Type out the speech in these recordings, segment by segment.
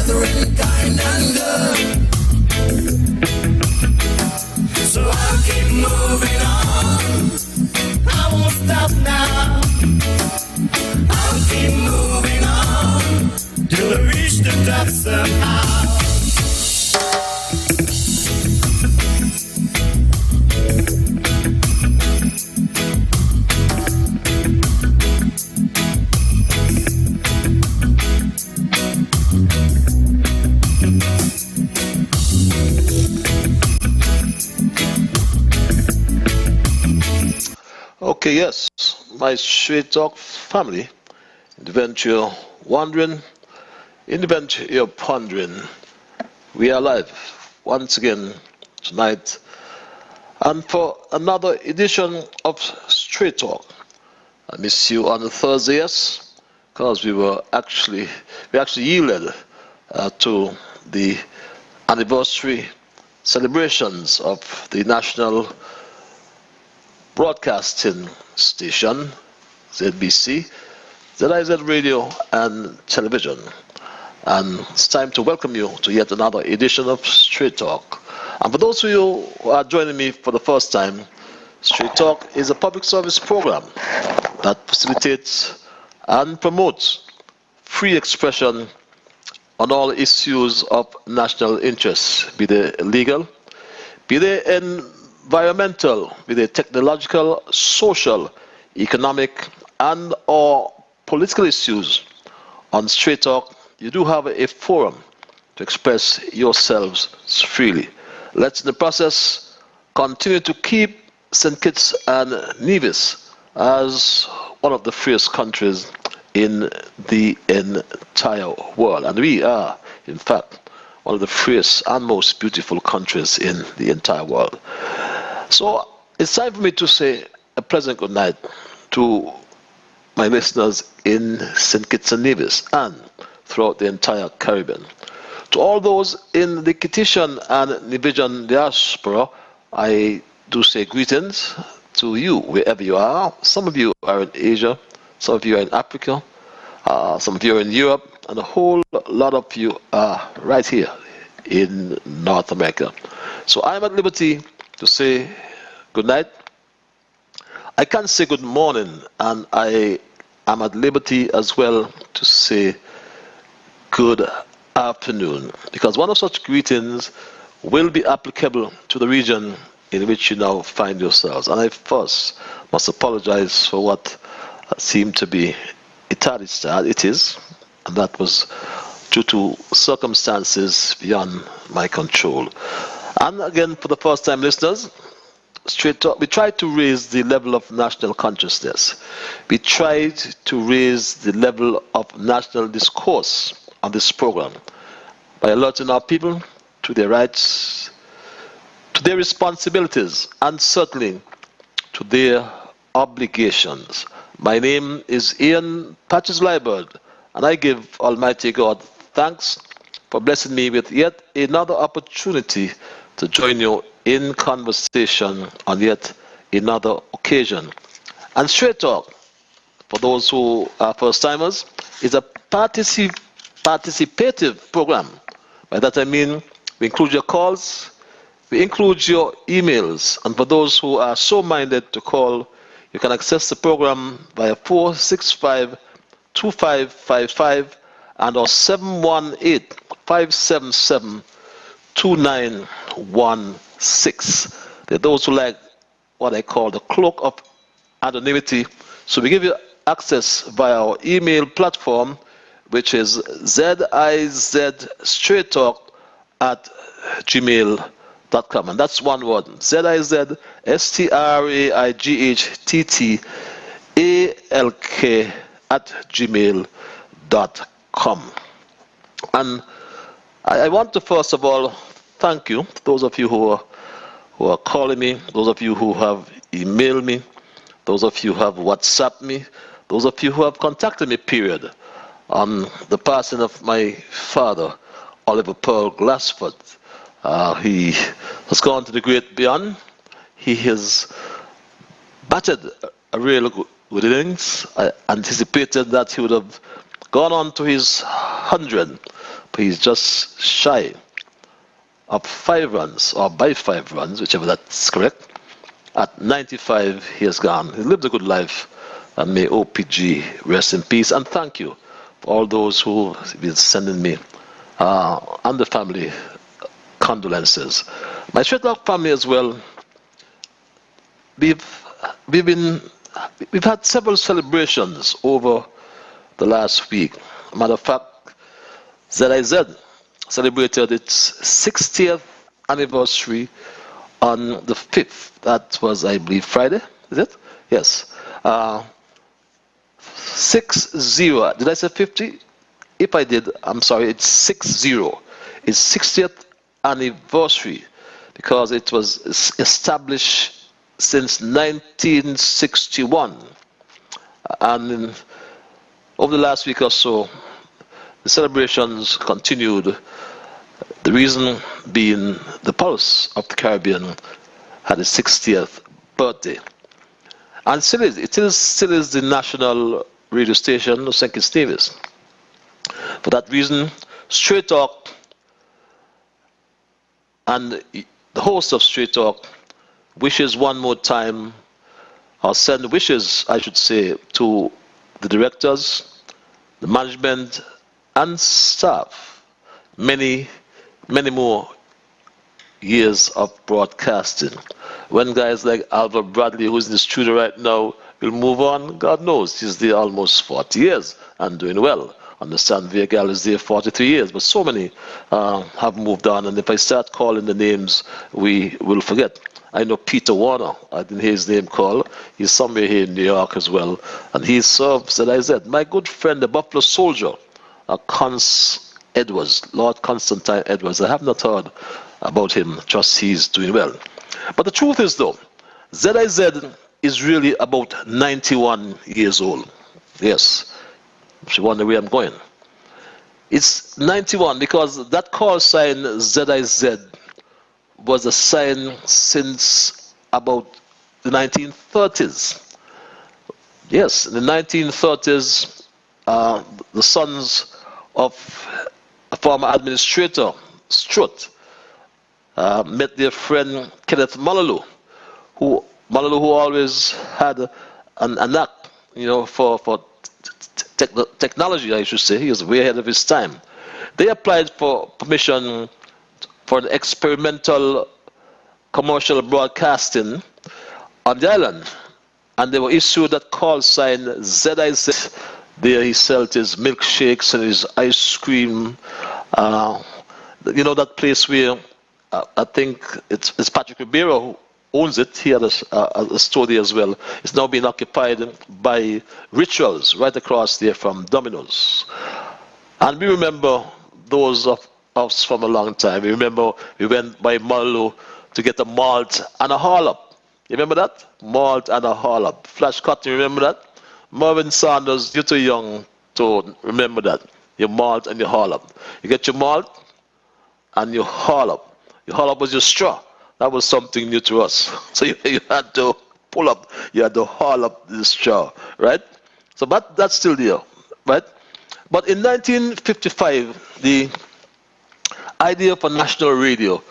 brethren, kind and good. So I'll keep moving on. I won't stop now. I'll keep moving on till I reach the top somehow. Okay, yes, my Straight Talk family, in the event you're wondering, in the event you're pondering, we are live once again tonight, and for another edition of Straight Talk. I miss you on the Thursday, yes, because we actually yielded to the anniversary celebrations of the National Broadcasting Station, ZBC, ZIZ Radio and Television. And it's time to welcome you to yet another edition of Straight Talk. And for those of you who are joining me for the first time, Straight Talk is a public service program that facilitates and promotes free expression on all issues of national interest, be they legal, be they environmental, be they technological, social, economic, and or political issues. On Straight Talk, you do have a forum to express yourselves freely. Let's, in the process, continue to keep St. Kitts and Nevis as one of the freest countries in the entire world. And we are, in fact, one of the freest and most beautiful countries in the entire world. So it's time for me to say a pleasant good night to my listeners in St. Kitts and Nevis and throughout the entire Caribbean. To all those in the Kittitian and Nevisian diaspora, I do say greetings to you wherever you are. Some of you are in Asia, some of you are in Africa, some of you are in Europe, and a whole lot of you are right here in North America. So I'm at liberty to say good night. I can say good morning, and I am at liberty as well to say good afternoon, because one of such greetings will be applicable to the region in which you now find yourselves. And I first must apologize for what seemed to be a tardy start. It is, and that was due to circumstances beyond my control. And again, for the first time listeners, Straight Talk, we tried to raise the level of national consciousness. We tried to raise the level of national discourse on this program by alerting our people to their rights, to their responsibilities, and certainly to their obligations. My name is Ian Patches Liburd, and I give Almighty God thanks for blessing me with yet another opportunity to join you in conversation on yet another occasion. And Straight Talk, for those who are first-timers, is a participative program. By that I mean we include your calls, we include your emails, and for those who are so minded to call, you can access the program via 465-2555 and or 718-577-2916. There are those who like what I call the cloak of anonymity. So we give you access via our email platform, which is zizstraighttalk@gmail.com. And that's one word, zizstraighttalk@gmail.com. And I want to first of all thank you, those of you who are calling me, those of you who have emailed me, those of you who have WhatsApped me, those of you who have contacted me, period, on the passing of my father, Oliver Pearl Glassford. He has gone to the great beyond. He has batted a real good innings. I anticipated that he would have gone on to his 100. But he's just shy of 5 runs, or by 5 runs, whichever that's correct. At 95, he has gone. He lived a good life, and may OPG rest in peace. And thank you for all those who have been sending me and the family condolences. My Straight Talk family as well. We've had several celebrations over the last week. Matter of fact, ZIZ celebrated its 60th anniversary on the 5th. That was, I believe, Friday, is it? Yes. 60. Did I say 50? If I did, I'm sorry, it's 60. It's 60th anniversary because it was established since 1961. And over the last week or so, the celebrations continued. The reason being the Pulse of the Caribbean had its 60th birthday. And still is the national radio station of St. Kitts Nevis. For that reason, Straight Talk and the host of Straight Talk wishes one more time, or send wishes, I should say, to the directors, the management, and staff. Many more years of broadcasting. When guys like Albert Bradley, who's in the studio right now, will move on, God knows, he's there almost 40 years and doing well. Understand Vegal is there 43 years, but so many have moved on, and if I start calling the names, we will forget. I know Peter Warner, I didn't hear his name called. He's somewhere here in New York as well, and he serves, as I said, my good friend, the Buffalo Soldier, Edwards, Lord Constantine Edwards. I have not heard about him, just he's doing well. But the truth is though, ZIZ is really about 91 years old. Yes, if you wonder where I'm going. It's 91 because that call sign ZIZ was a sign since about the 1930s. Yes, in the 1930s, the sons of a former administrator, Strutt, met their friend Kenneth Mallaloo, who always had a knack, for technology, I should say. He was way ahead of his time. They applied for permission for an experimental commercial broadcasting on the island, and they were issued that call sign ZIZ. There he sold his milkshakes and his ice cream. That place where I think it's Patrick Ribeiro who owns it. He had a store there as well. It's now being occupied by Rituals right across there from Domino's. And we remember those of us from a long time. We remember we went by Mallaloo to get a malt and a harlop. You remember that? Malt and a harlop. Flash Cotton, you remember that? Marvin Sanders, you're too young to remember that. Your malt and your harlop. You get your malt and your harlop. Your harlop was your straw. That was something new to us. So you had to pull up, you had to haul up the straw, right? So but that's still there, right? But in 1955, the idea for national radio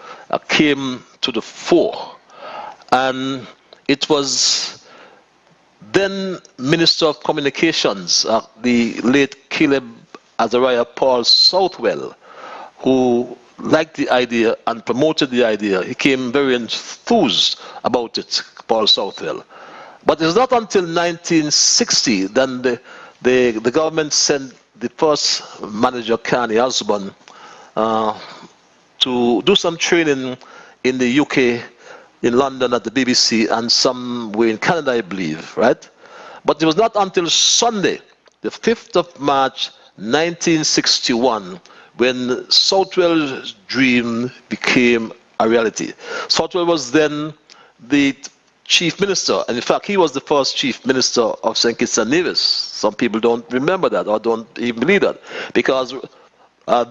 came to the fore. And it was then Minister of Communications, the late Caleb Azariah Paul Southwell, who liked the idea and promoted the idea. He came very enthused about it, Paul Southwell. But it's not until 1960 then the government sent the first manager, Carney Osborne, to do some training in the UK, in London at the BBC, and somewhere in Canada, I believe, right? But it was not until Sunday, the 5th of March, 1961, when Southwell's dream became a reality. Southwell was then the chief minister, and in fact, he was the first chief minister of St. Kitts and Nevis. Some people don't remember that or don't even believe that, because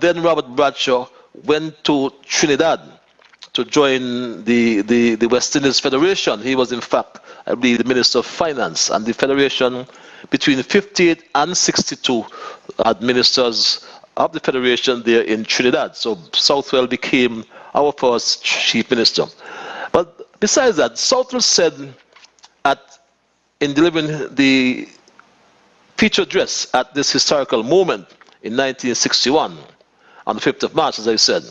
then Robert Bradshaw went to Trinidad to join the West Indies Federation. He was, in fact, I believe, the Minister of Finance, and the Federation between 58 and 62 had ministers of the Federation there in Trinidad. So Southwell became our first chief minister. But besides that, Southwell said in delivering the feature address at this historical moment in 1961, on the 5th of March, as I said.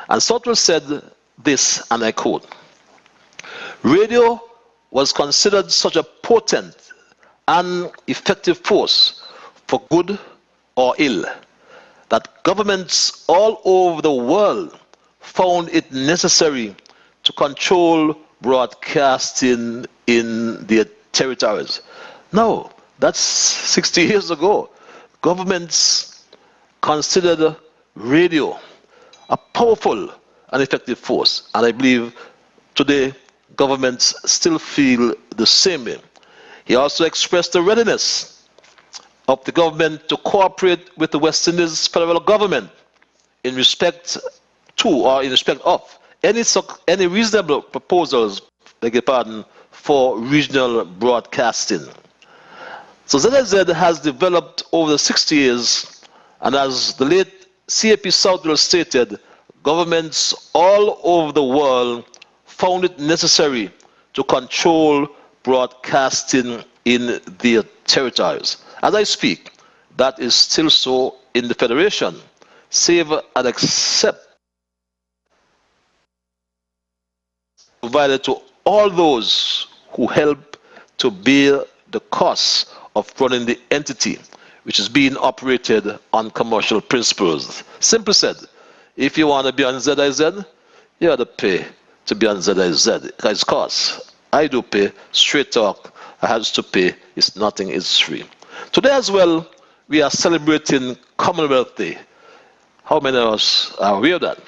And Southwell said this, and I quote, "Radio was considered such a potent and effective force for good or ill that governments all over the world found it necessary to control broadcasting in their territories." Now, that's 60 years ago. Governments considered radio a powerful and effective force, and I believe today governments still feel the same way. He also expressed the readiness of the government to cooperate with the West Indies federal government in respect to or in respect of any reasonable proposals, beg your pardon, for regional broadcasting. So ZIZ has developed over the 60 years, and as the late CAP Southwell stated, governments all over the world found it necessary to control broadcasting in their territories. As I speak, that is still so in the Federation, save and except provided to all those who help to bear the cost of running the entity, which is being operated on commercial principles. Simply said, if you want to be on ZIZ, you have to pay to be on ZIZ. It's cost. I do pay. Straight Talk has to pay. It's nothing. It's free. Today as well, we are celebrating Commonwealth Day. How many of us are aware of that?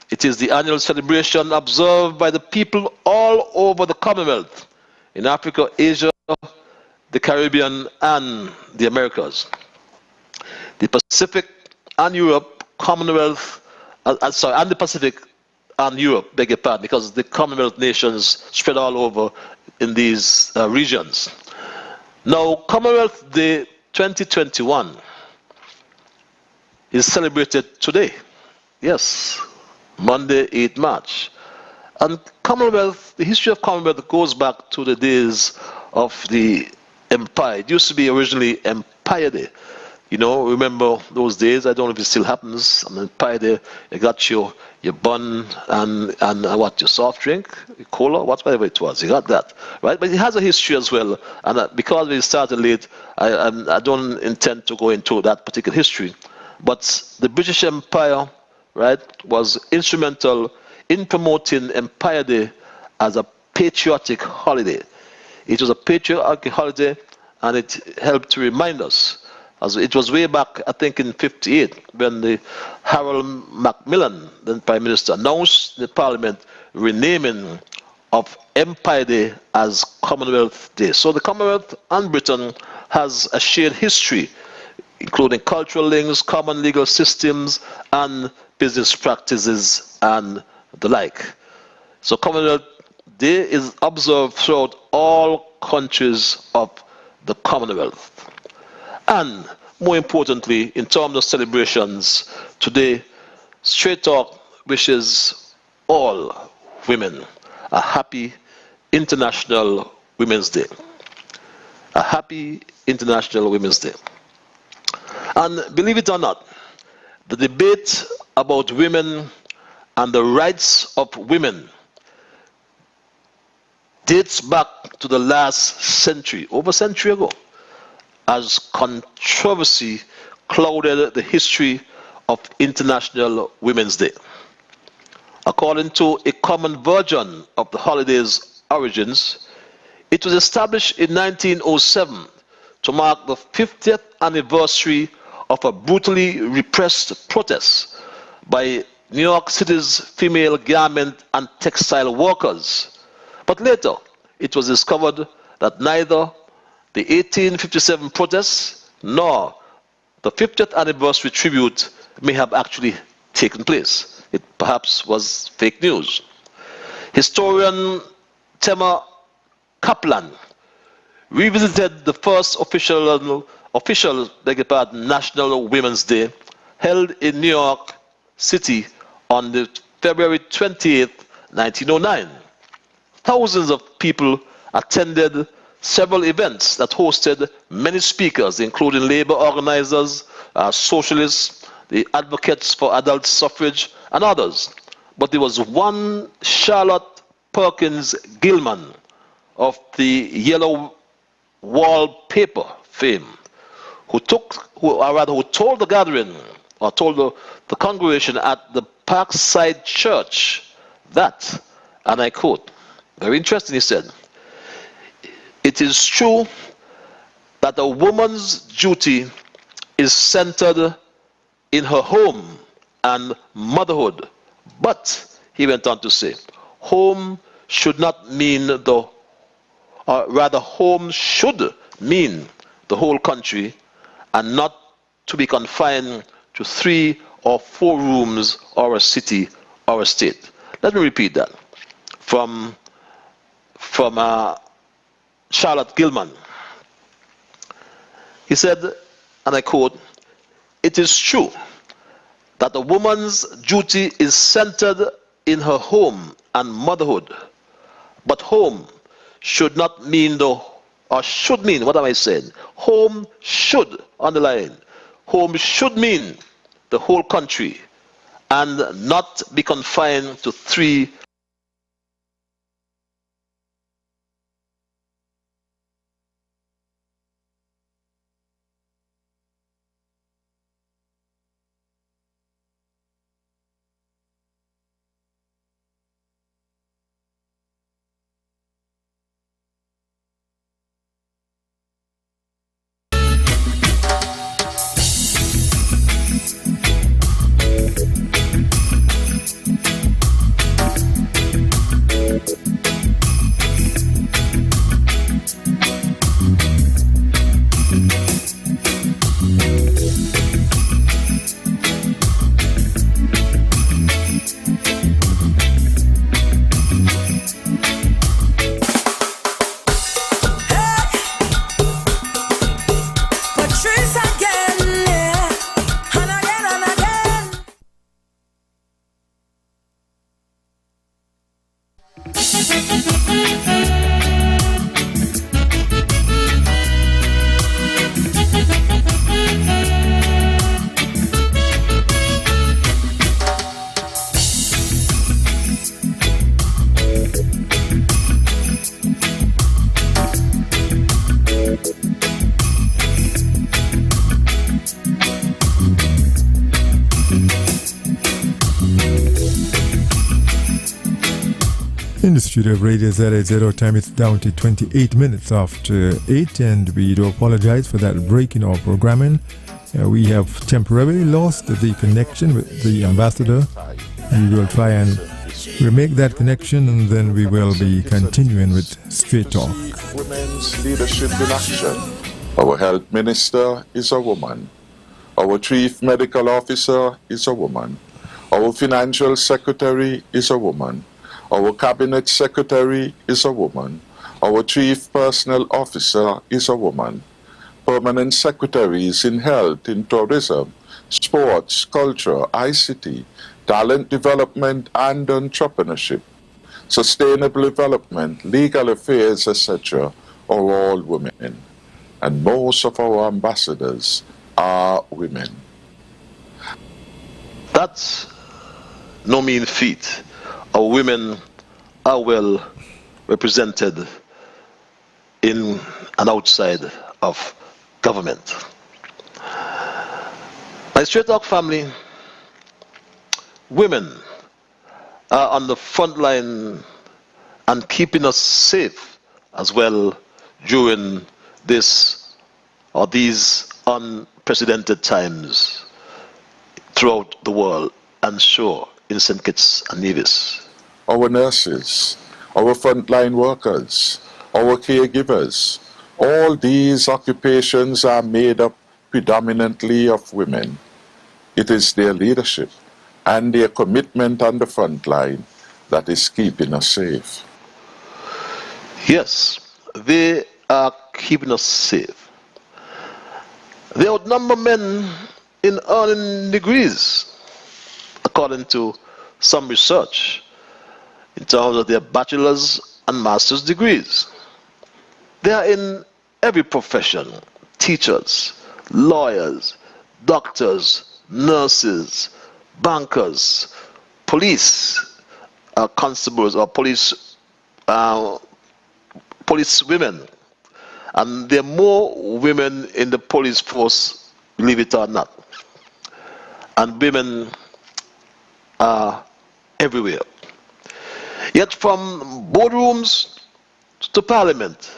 It is the annual celebration observed by the people all over the Commonwealth, in Africa, Asia, the Caribbean, and the Americas. The Pacific and Europe, Commonwealth, and the Pacific and Europe, beg your pardon, because the Commonwealth nations spread all over in these regions. Now, Commonwealth Day 2021 is celebrated today. Yes, Monday, 8 March. And Commonwealth, the history of Commonwealth goes back to the days of the Empire. It used to be originally Empire Day. You know, remember those days? I don't know if it still happens. On Empire Day, you got your bun and what, your soft drink, your cola, whatever it was. You got that, right? But it has a history as well. And because we started late, I don't intend to go into that particular history. But the British Empire, right, was instrumental in promoting Empire Day as a patriotic holiday. It was a patriotic holiday, and it helped to remind us. As it was way back, I think, in '58, when the Harold Macmillan, then Prime Minister, announced in the Parliament renaming of Empire Day as Commonwealth Day. So the Commonwealth and Britain has a shared history, including cultural links, common legal systems, and business practices, and the like. So Commonwealth Day is observed throughout all countries of the Commonwealth. And more importantly, in terms of celebrations, today, Straight Talk wishes all women a happy International Women's Day. A happy International Women's Day. And believe it or not, the debate about women and the rights of women dates back to the last century, over a century ago, as controversy clouded the history of International Women's Day. According to a common version of the holiday's origins, it was established in 1907 to mark the 50th anniversary of a brutally repressed protest by New York City's female garment and textile workers. But later, it was discovered that neither the 1857 protests nor the 50th anniversary tribute may have actually taken place. It perhaps was fake news. Historian Tema Kaplan revisited the first official National Women's Day held in New York City on the February 28th, 1909. Thousands of people attended several events that hosted many speakers, including labor organizers, socialists, the advocates for adult suffrage, and others. But there was one Charlotte Perkins Gilman of the Yellow Wallpaper fame who told the gathering, or told the congregation at the Parkside Church that, and I quote, very interesting, he said, "It is true that a woman's duty is centered in her home and motherhood, but," he went on to say, "home should not mean home should mean the whole country and not to be confined to 3 or 4 rooms or a city or a state." Let me repeat that from Charlotte Gilman. He said, and I quote, "It is true that a woman's duty is centered in her home and motherhood, but home should not mean should mean, what am I saying? Home should, underline, home should mean the whole country and not be confined to 3 In the studio of Radio ZA0 time, it's down to 28 minutes after 8, and we do apologize for that break in our programming. We have temporarily lost the connection with the ambassador. We will try and remake that connection, and then we will be continuing with Straight Talk. Women's leadership in action. Our health minister is a woman. Our chief medical officer is a woman. Our financial secretary is a woman. Our cabinet secretary is a woman. Our chief personnel officer is a woman. Permanent secretaries in health, in tourism, sports, culture, ICT, talent development and entrepreneurship, sustainable development, legal affairs, etc. are all women. And most of our ambassadors are women. That's no mean feat. Our women are well represented in and outside of government. My Straight Talk family, women are on the front line and keeping us safe as well during these unprecedented times throughout the world, and sure in St. Kitts and Nevis. Our nurses, our frontline workers, our caregivers, all these occupations are made up predominantly of women. It is their leadership and their commitment on the front line that is keeping us safe. Yes, they are keeping us safe. They outnumber men in earning degrees, according to some research, in terms of their bachelor's and master's degrees. They are in every profession: teachers, lawyers, doctors, nurses, bankers, police constables or police women. And there are more women in the police force, believe it or not. And women are everywhere. Yet from boardrooms to parliament,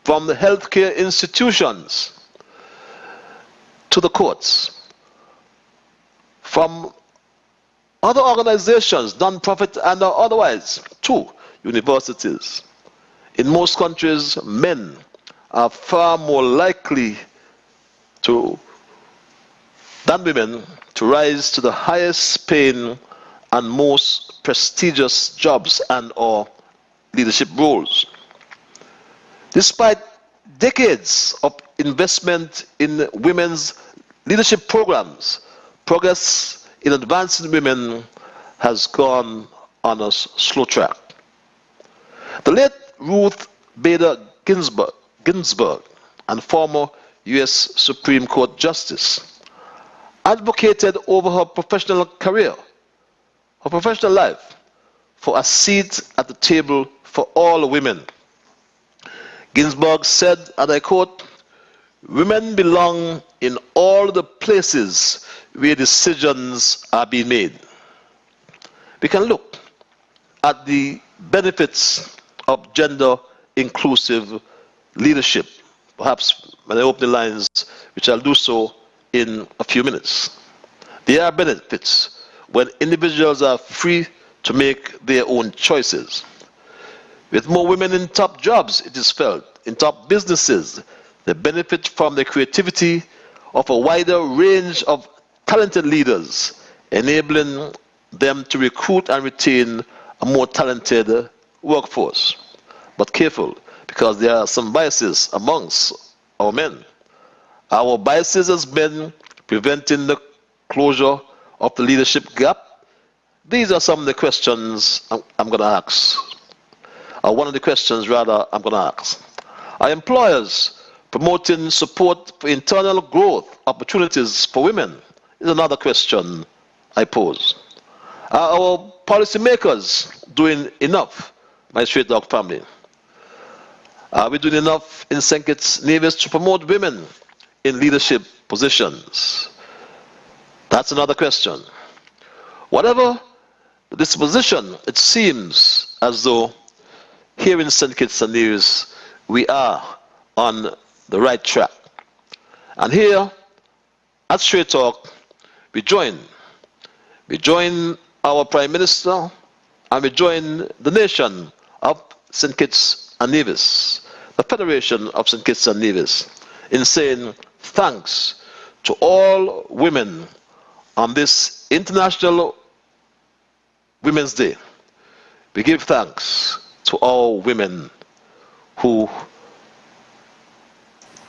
from the healthcare institutions to the courts, from other organizations, non-profit and otherwise, to universities. In most countries, men are far more likely than women to rise to the highest paying and most prestigious jobs and or leadership roles. Despite decades of investment in women's leadership programs, progress in advancing women has gone on a slow track. The late Ruth Bader Ginsburg and former U.S. Supreme Court Justice advocated over her professional career, her professional life, for a seat at the table for all women. Ginsburg said, and I quote, "Women belong in all the places where decisions are being made." We can look at the benefits of gender-inclusive leadership, perhaps when I open the lines, which I'll do so in a few minutes. There are benefits when individuals are free to make their own choices. With more women in top jobs, it is felt, in top businesses, they benefit from the creativity of a wider range of talented leaders, enabling them to recruit and retain a more talented workforce. But careful, because there are some biases amongst our men. Our biases as men preventing the closure of the leadership gap. These are some of the questions I'm going to ask. One of the questions, rather, I'm going to ask. Are employers promoting support for internal growth opportunities for women? Is another question I pose. Are our policymakers doing enough, my Straight Dog family? Are we doing enough in St. Kitts Nevis to promote women in leadership positions? That's another question. Whatever the disposition, it seems as though here in St. Kitts and Nevis we are on the right track. And here at Straight Talk, we join our Prime Minister and we join the nation of St. Kitts and Nevis, the Federation of St. Kitts and Nevis, in saying thanks to all women on this International Women's Day. We give thanks to all women who...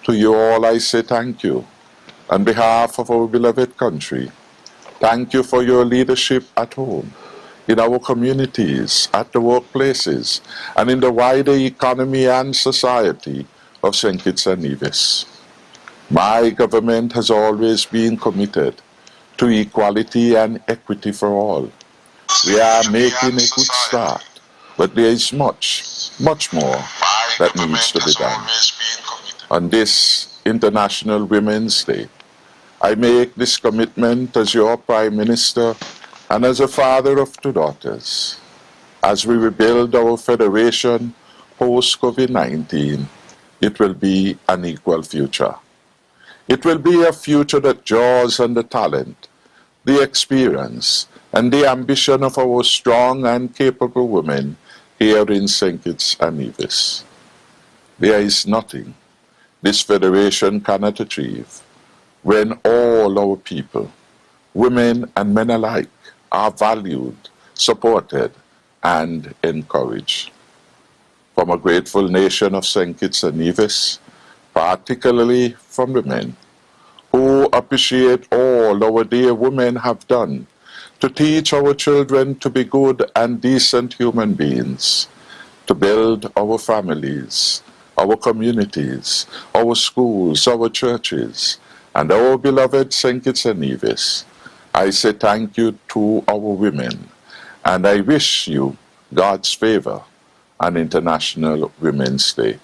To you all I say thank you. On behalf of our beloved country, thank you for your leadership at home, in our communities, at the workplaces, and in the wider economy and society of St. Kitts and Nevis. My government has always been committed to equality and equity for all. We are making a good start, but there is much, much more that needs to be done. On this International Women's Day, I make this commitment as your Prime Minister and as a father of two daughters. As we rebuild our federation post-COVID-19, it will be an equal future. It will be a future that draws on the talent, the experience, and the ambition of our strong and capable women here in St. Kitts and Nevis. There is nothing this federation cannot achieve when all our people, women and men alike, are valued, supported, and encouraged. From a grateful nation of St. Kitts and Nevis, particularly from the men, who appreciate all our dear women have done to teach our children to be good and decent human beings, to build our families, our communities, our schools, our churches, and our beloved St. Kitts and Nevis. I say thank you to our women, and I wish you God's favor on International Women's Day.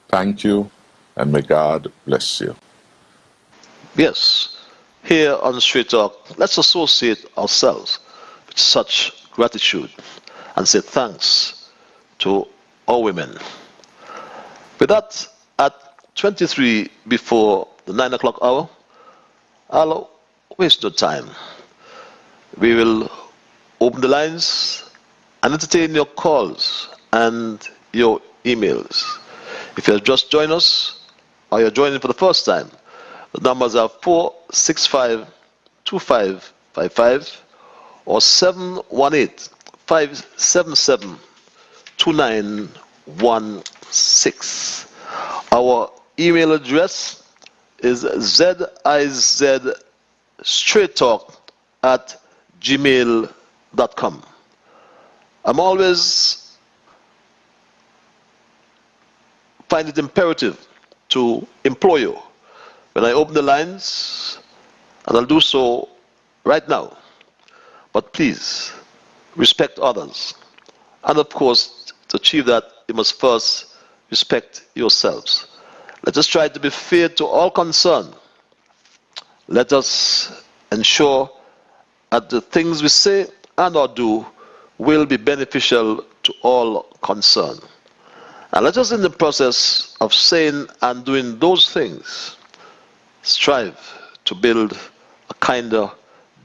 Thank you, and may God bless you. Yes, here on Street Talk, let's associate ourselves with such gratitude and say thanks to all women. With that, at 23 before the 9 o'clock hour, I'll waste no time. We will open the lines and entertain your calls and your emails. If you have just joined us or you're joining for the first time, the numbers are 465-2555 or 718-577-2916. Our email address is zizstraighttalk@gmail.com. I'm always find it imperative to implore you when I open the lines, and I'll do so right now. But please, respect others. And of course, to achieve that, you must first respect yourselves. Let us try to be fair to all concerned. Let us ensure that the things we say and or do will be beneficial to all concerned. And let us, in the process of saying and doing those things, strive to build a kinder,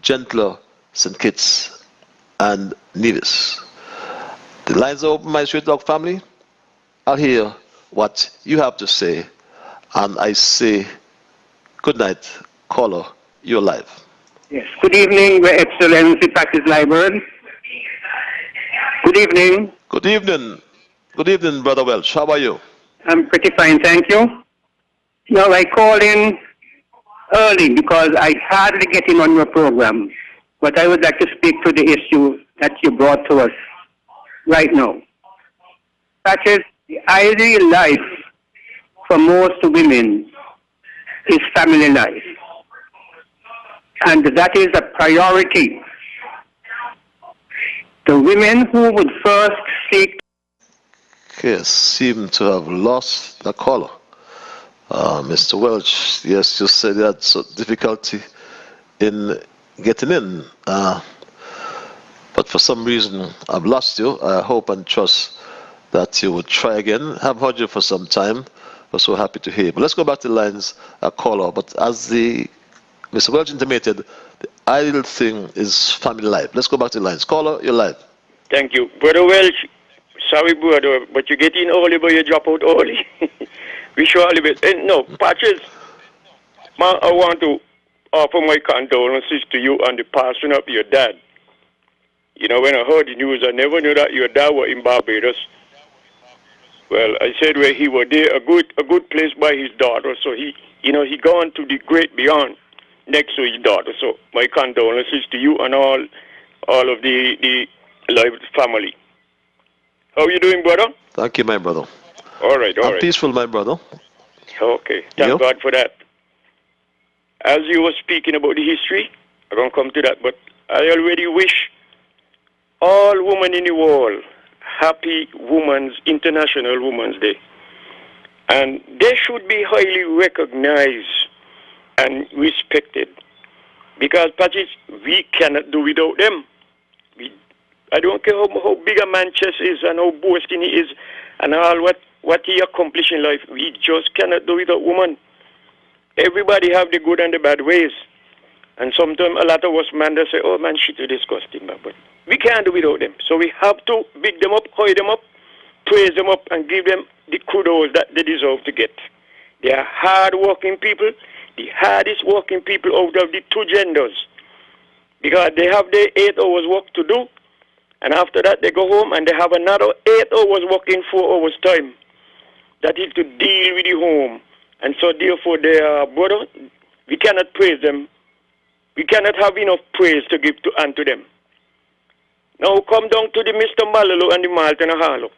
gentler St. Kitts and Nevis. The lines are open, my Street Talk family. I'll hear what you have to say, and I say good night, caller, you're live. Yes. Good evening, Your Excellency Patrick Liburd. Good evening. Good evening. Good evening, Brother Welch. How are you? I'm pretty fine, thank you. Now, I called in early because I hardly get in on your program, but I would like to speak to the issue that you brought to us right now. That is, the ideal life for most women is family life. And that is a priority. The women who would first seek... Okay, seem to have lost the caller. Mr. Welch, yes, you said you had some difficulty in getting in. But for some reason, I've lost you. I hope and trust that you would try again. I've heard you for some time. We're so happy to hear you. But let's go back to the lines, caller. But as Mr. Welch intimated, the ideal thing is family life. Let's go back to the lines. Caller, you're live. Thank you. Brother Welch, sorry, brother, but you get in early, but you drop out early. We surely will. No, Patches, I want to offer my condolences to you on the passing of your dad. You know, when I heard the news, I never knew that your dad was in Barbados. Well, I said where he was there, a good place by his daughter. So he gone to the great beyond next to his daughter. So my condolences to you and all of the live family. How are you doing, brother? Thank you, my brother. All right. I'm peaceful, my brother. Okay, thank God for that. As you were speaking about the history, I'm going to come to that, but I already wish all women in the world happy International Women's Day. And they should be highly recognized and respected. Because, Patrick, we cannot do without them. I don't care how big a man chest is and how boasting he is and all what he accomplished in life. We just cannot do without women. Everybody have the good and the bad ways. And sometimes a lot of us men, they say, oh man, shit, you're disgusting, man. But we can't do without them. So we have to big them up, high them up, praise them up, and give them the kudos that they deserve to get. They are hard-working people, the hardest working people out of the two genders. Because they have their 8 hours work to do, and after that they go home and they have another 8 hours work in 4 hours time. That is to deal with the home. And so therefore, brother, we cannot praise them. We cannot have enough praise to give to unto them. Now come down to the Mr. Malolo and the Malton and Harlow.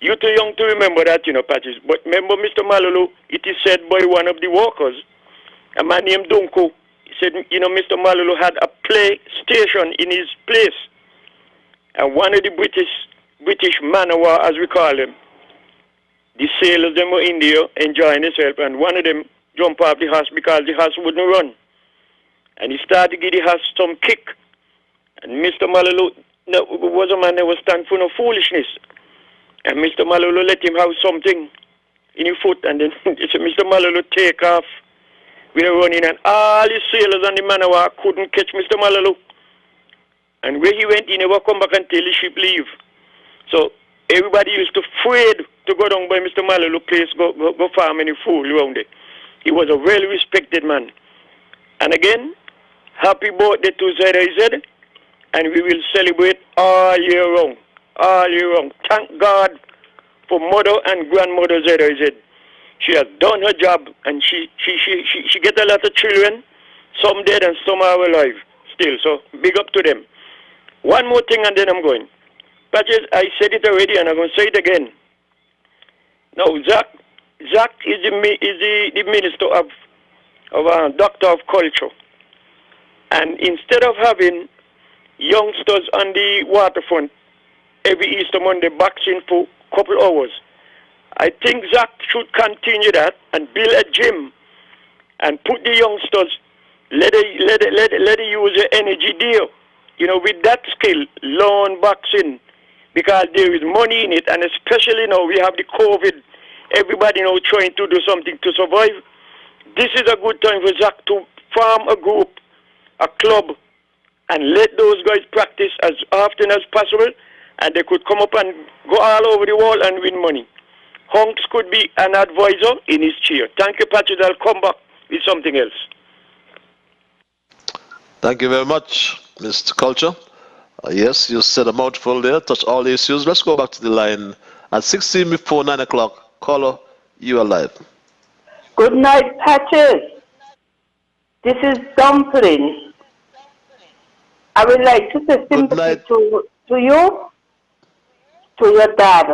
You too young to remember that, Patches. But remember Mr. Malolo, it is said by one of the workers, a man named Donko. He said, Mr. Malolo had a play station in his place. And one of the British man of war, as we call them, the sailors, them were in there enjoying themselves, and one of them jumped off the horse because the horse wouldn't run. And he started to give the horse some kick. And Mr. Malolo was a man that was stand for no foolishness. And Mr. Malolo let him have something in his foot, and then he said, Mr. Malolo take off with a running, and all the sailors and the man of war couldn't catch Mr. Malolo. And where he went, he never come back until the ship leave. So everybody used to afraid to go down by Mr. Malolo place, go farm any food around there. He was a well respected man. And again, happy birthday to ZIZ, and we will celebrate all year round. All year round. Thank God for mother and grandmother ZIZ. She has done her job, and she get a lot of children, some dead and some are alive still. So big up to them. One more thing and then I'm going. Patches, I said it already and I'm going to say it again. Now, Zach is the minister of Doctor of Culture. And instead of having youngsters on the waterfront every Easter Monday boxing for a couple hours, I think Zach should continue that and build a gym and put the youngsters, let the use the energy there. With that skill, learn boxing, because there is money in it, and especially now we have the COVID, everybody now trying to do something to survive. This is a good time for Zach to form a group, a club, and let those guys practice as often as possible, and they could come up and go all over the world and win money. Hunks could be an advisor in his chair. Thank you, Patrick. I'll come back with something else. Thank you very much, Mr. Culture. Yes, you said a mouthful there, touch all the issues. Let's go back to the line at 16 before 9 o'clock. Caller, you are live. Good night, Patches. This is Dumpling. I would like to say sympathy to you, to your dad,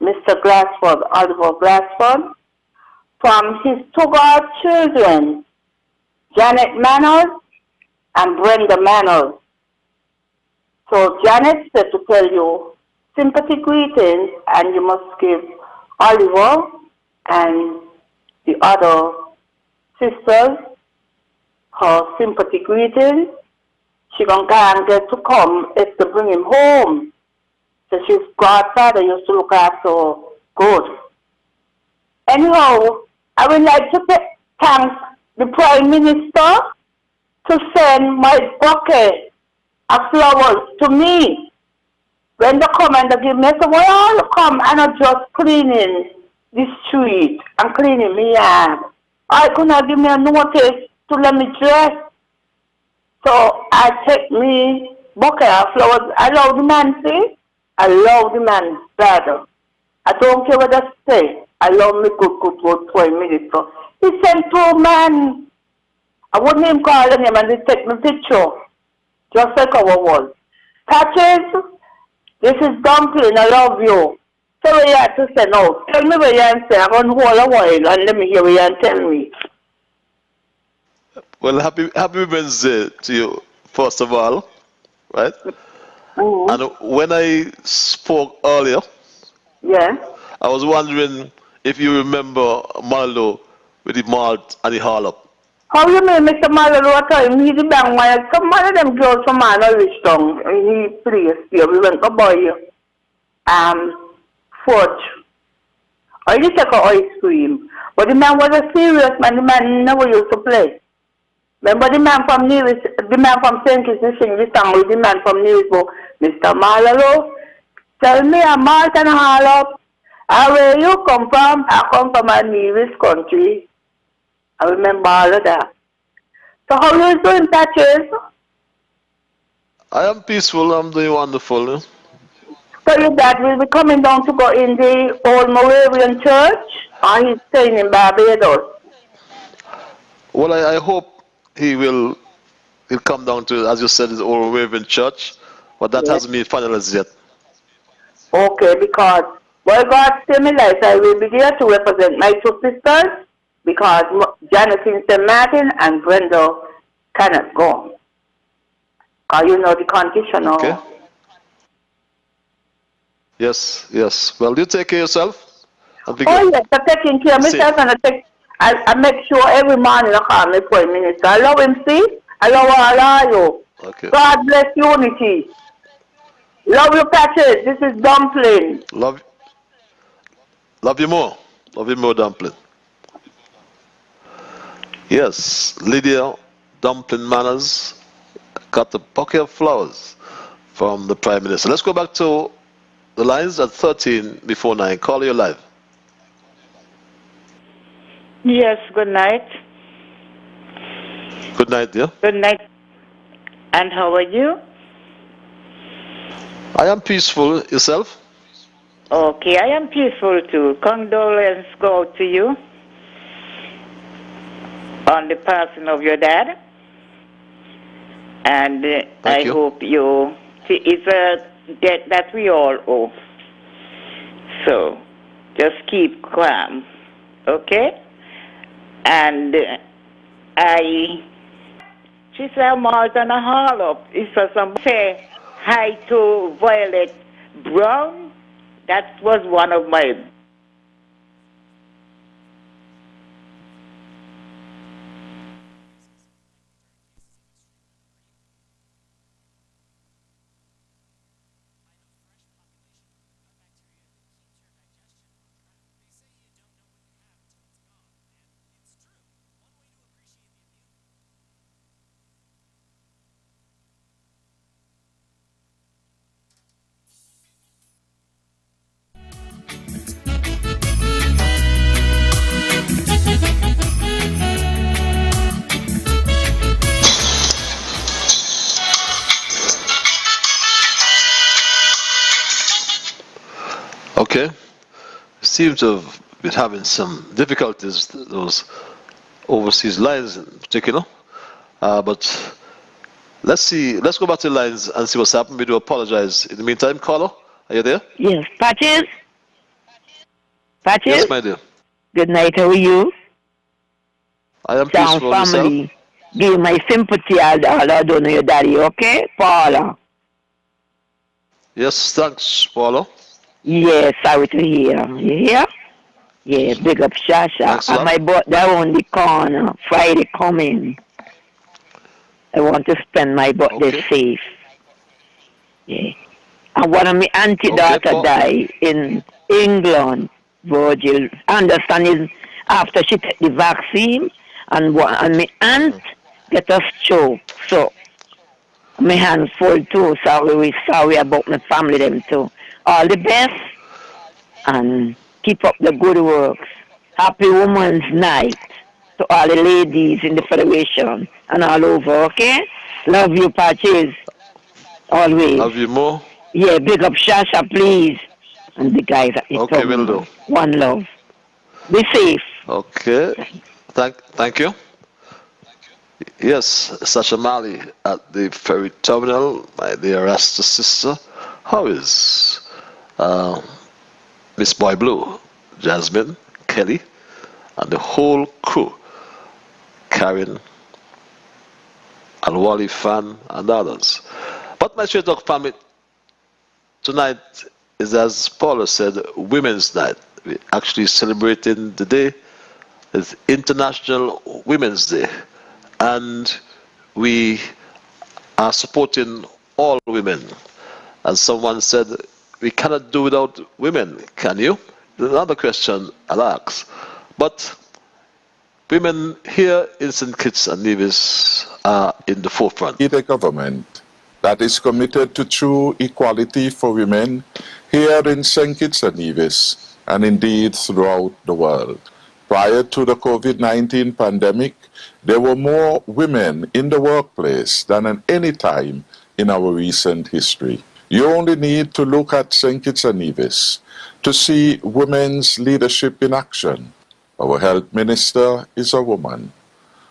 Mr. Glassford, Oliver Glassford, from his two godchildren, Janet Manners and Brenda Manners. So Janet said to tell you sympathy greetings, and you must give Oliver and the other sisters her sympathy greetings. She can't get to come if to bring him home. So his godfather used to look after good. Anyhow, I would like to thank the Prime Minister to send my bucket of flowers to me. When they come and they give me, I say, well, all come and I'm just cleaning the street and cleaning my yard. I could not give me a notice to let me dress. So I take me bucket of flowers. I love the man, see? I love the man, brother. I don't care what they say. I love me good word Prime Minister. He sent two men. I wouldn't even call him and they take my picture. Just like our was. Patches, this is Dumpling, I love you. So what you have to say now? Tell me what you have to say. I'm going to hold a while and let me hear what you have to tell me. Well, happy Wednesday to you, first of all, right? Mm-hmm. And when I spoke earlier, yeah, I was wondering if you remember Marlo with the malt and the harlop. How you mean, Mr. Malolo? He's the bang wire. Some of them girls from Rich Town. He plays here. We went to buy Forge. I used to take ice cream. But the man was a serious man. The man never used to play. Remember the man from Nevis, the man from St. Kitts, the song with the man from Nevis, Mr. Malolo, tell me a malt and a harlop. Where you come from? I come from a Nevis country. I remember all of that. So how are you doing, Patches? I am peaceful. I'm doing wonderful. Eh? So your dad will be coming down to go in the old Moravian church, or he's staying in Barbados? Well, I hope he'll come down to, as you said, his old Waving Church, but that hasn't been finalized yet. Okay, because well, God still me life, I will be there to represent my two sisters, because Jonathan St. Martin and Brenda cannot go. Because you know the condition now. Okay. Yes, yes. Well, you take care of yourself. Oh yes, I'm taking care of myself, and I make sure every morning I call my prime minister. I love him, see? I love all of you. Okay. God bless unity. Love you, Patches. This is Dumpling. Love you more. Love you more, Dumpling. Yes, Lydia Dumpling Manners got the bouquet of flowers from the Prime Minister. Let's go back to the lines at 13 before 9. Call you live. Yes, good night. Good night, dear. Good night. And how are you? I am peaceful. Yourself? Okay, I am peaceful too. Condolence go to you on the passing of your dad. And I hope it's a debt that we all owe. So just keep calm, okay? And she said, Martin a haul up. If somebody say hi to Violet Brown, that was one of my. Okay. Seem to have been having some difficulties, those overseas lines in particular. But let's go back to the lines and see what's happened. We do apologize. In the meantime, Carlo, are you there? Yes. Patches? Patches? Yes, my dear. Good night, how are you? I am Sound peaceful. family. Yourself? Give my sympathy, I don't know your daddy, okay? Paula. Yes, thanks, Paulo. Yes, sorry to hear. You hear? Yeah, big up Shasha. And my birthday around the corner, Friday coming. I want to spend my birthday safe. Yeah. And one of my auntie daughter died in England, Virgil. Understand is after she took the vaccine, and my aunt get a stroke. So my hands full too, so we sorry about my family them too. All the best and keep up the good works. Happy Women's Night to all the ladies in the Federation and all over, okay? Love you, Patches. Always. Love you more. Yeah, big up Shasha, please. And the guys at the Okay, will do. One love. Be safe. Okay. Thank you. Yes, Sasha Mali at the ferry terminal, my dear Rasta sister. How is Miss Boy Blue, Jasmine, Kelly, and the whole crew, Karen, Al-Wali Fan, and others. But my Straight Talk family, tonight is, as Paula said, Women's Night. We're actually celebrating the day. It's International Women's Day. And we are supporting all women. As someone said, we cannot do without women, can you? There's another question I'll ask. But women here in St. Kitts and Nevis are in the forefront. The government that is committed to true equality for women here in St. Kitts and Nevis, and indeed throughout the world. Prior to the COVID-19 pandemic, there were more women in the workplace than at any time in our recent history. You only need to look at St. Kitts and Nevis to see women's leadership in action. Our health minister is a woman.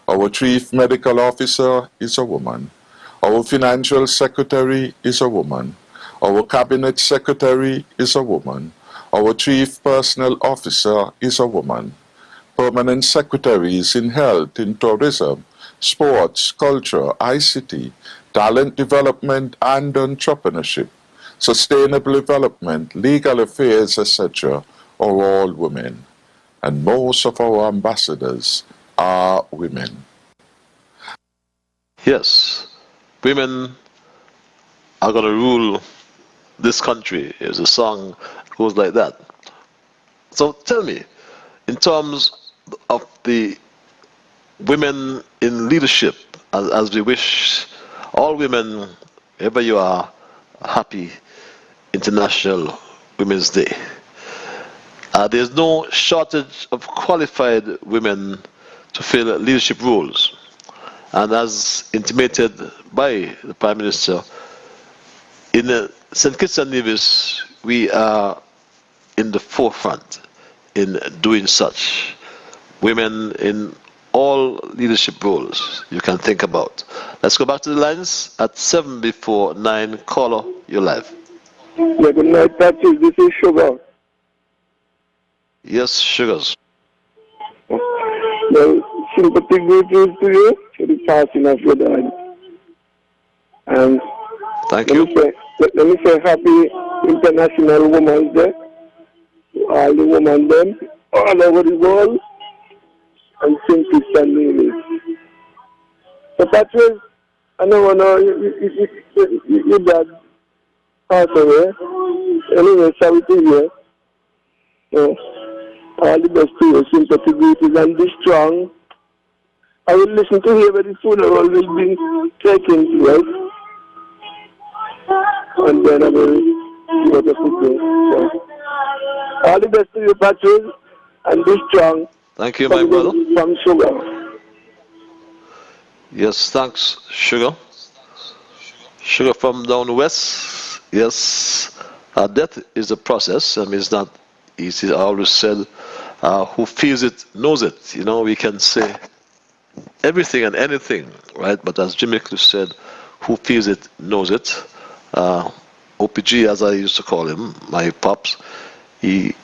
Our chief medical officer is a woman. Our financial secretary is a woman. Our cabinet secretary is a woman. Our chief personnel officer is a woman. Permanent secretaries in health, in tourism, sports, culture, ICT, talent development and entrepreneurship, sustainable development, legal affairs, etc., are all women. And most of our ambassadors are women. Yes, women are going to rule this country. There's a song that goes like that. So tell me, in terms of the women in leadership, as we wish all women, wherever you are, a happy International Women's Day. There's no shortage of qualified women to fill leadership roles. And as intimated by the Prime Minister, in St. Kitts and Nevis, we are in the forefront in doing such. Women in all leadership roles you can think about. Let's go back to the lines at 7 before 9. Caller, you're live. Yeah, good night, Patrick. This is Sugar. Yes, Sugars. Well, sympathy greetings to you for the passing of your dad. And thank you. Let me say happy International Women's Day to all the women them all over the world and St. Kitts and Nevis. So Patrick, I know your dad passed away. Anyway, sorry to hear. So, all the best to you, sympathy greetings, and be strong. I will listen to hear where the funeral will be taken place. And then I will go to football. So, all the best to you, Patrick, and be strong. Thank you, my brother. From Sugar. Yes, thanks, Sugar. Sugar from down west. Yes, death is a process. I mean, it's not easy. I always said, who feels it knows it. You know, we can say everything and anything, right? But as Jimmy Cliff said, who feels it knows it. OPG, as I used to call him, my pops, he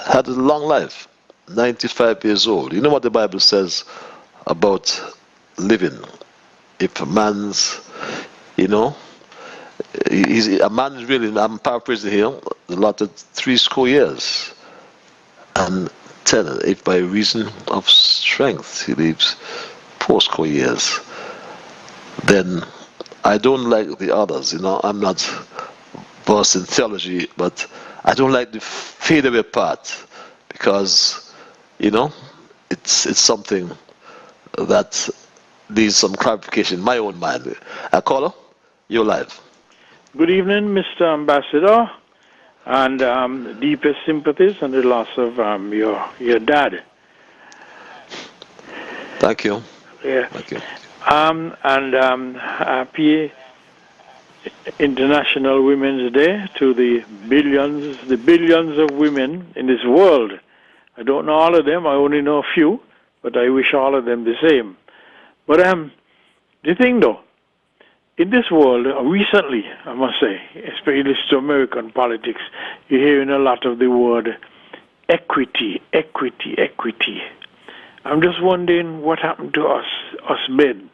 had a long life, 95 years old. You know what the Bible says about living? If a man's, you know, a man is really, I'm paraphrasing here, allotted 70 years. And 10, if by reason of strength he lives 40 years, then I don't like the others, you know. I'm not versed in theology, but I don't like the fade away part because, you know, it's something that needs some clarification in my own mind. Caller, you're live. Good evening, Mr. Ambassador, and deepest sympathies on the loss of your dad. Thank you. Yeah. Thank you. And happy International Women's Day to the billions of women in this world. I don't know all of them. I only know a few, but I wish all of them the same. But the thing though, in this world, recently, I must say, especially to American politics, you're hearing a lot of the word equity, equity, equity. I'm just wondering what happened to us men.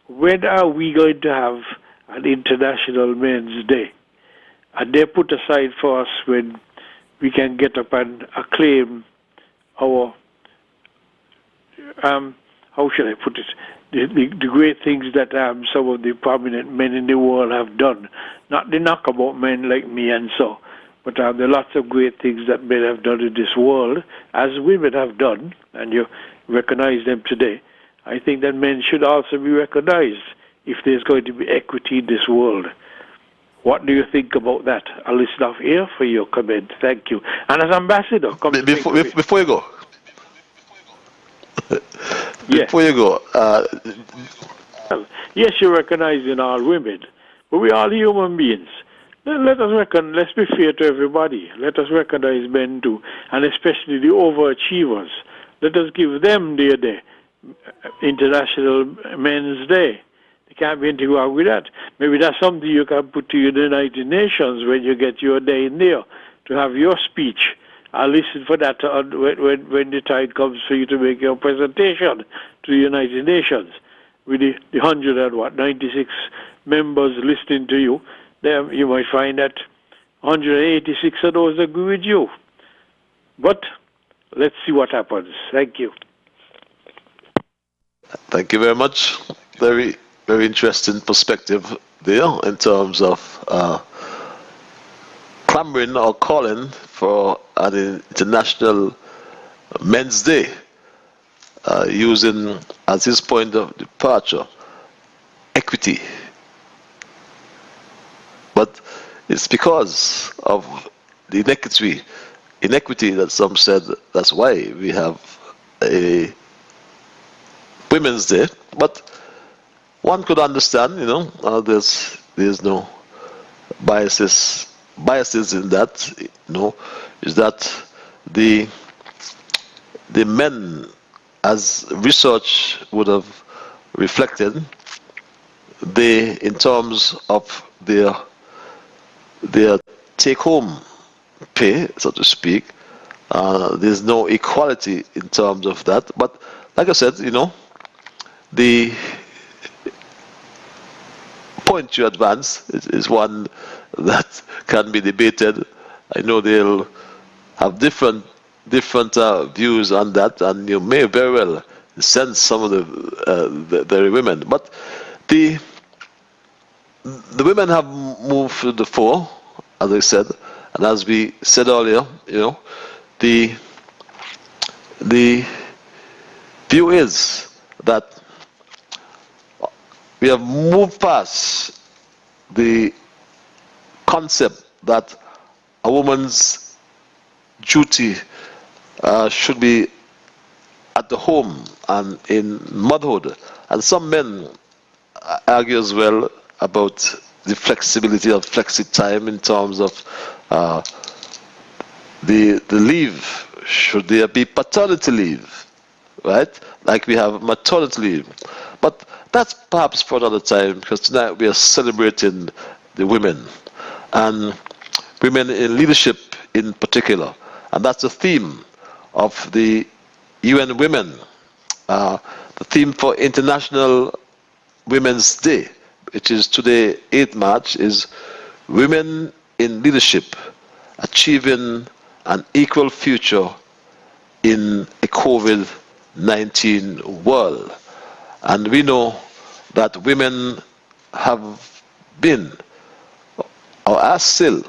When are we going to have an International Men's Day? A day put aside for us when we can get up and acclaim our, how should I put it, the great things that some of the prominent men in the world have done. Not the knockabout men like me and so, but there are lots of great things that men have done in this world, as women have done, and you recognize them today. I think that men should also be recognized if there's going to be equity in this world. What do you think about that? I'll listen off here for your comment. Thank you. And as ambassador, come before you go. Before you go, yes, you're recognizing all women, but we're all human beings. Let's be fair to everybody. Let us recognize men too, and especially the overachievers. Let us give them their day. International Men's Day. There can't be anything wrong with that. Maybe that's something you can put to the United Nations when you get your day in there to have your speech. I'll listen for that when the time comes for you to make your presentation to the United Nations with the 96 members listening to you. There you might find that 186 of those agree with you. But let's see what happens. Thank you. Thank you very much. Very, very interesting perspective there in terms of clamoring or calling for an International Men's Day, using as his point of departure equity. But it's because of the inequity that some said that's why we have a Women's Day. But one could understand, there's no biases in that, is that the men, as research would have reflected, they, in terms of their take-home pay, so to speak, there's no equality in terms of that. But like I said, the point you advance is one that can be debated. I know they'll have different views on that, and you may very well sense some of the women. But the women have moved to the fore, as I said, and as we said earlier, the view is that we have moved past the concept that a woman's duty should be at the home and in motherhood. And some men argue as well about the flexibility of flexi time in terms of the leave. Should there be paternity leave, right? Like we have maternity leave. But that's perhaps for another time, because tonight we are celebrating the women, and women in leadership in particular. And that's the theme of the UN Women. The theme for International Women's Day, which is today, 8th March, is Women in Leadership, Achieving an Equal Future in a COVID-19 world. And we know that women have been, or are still,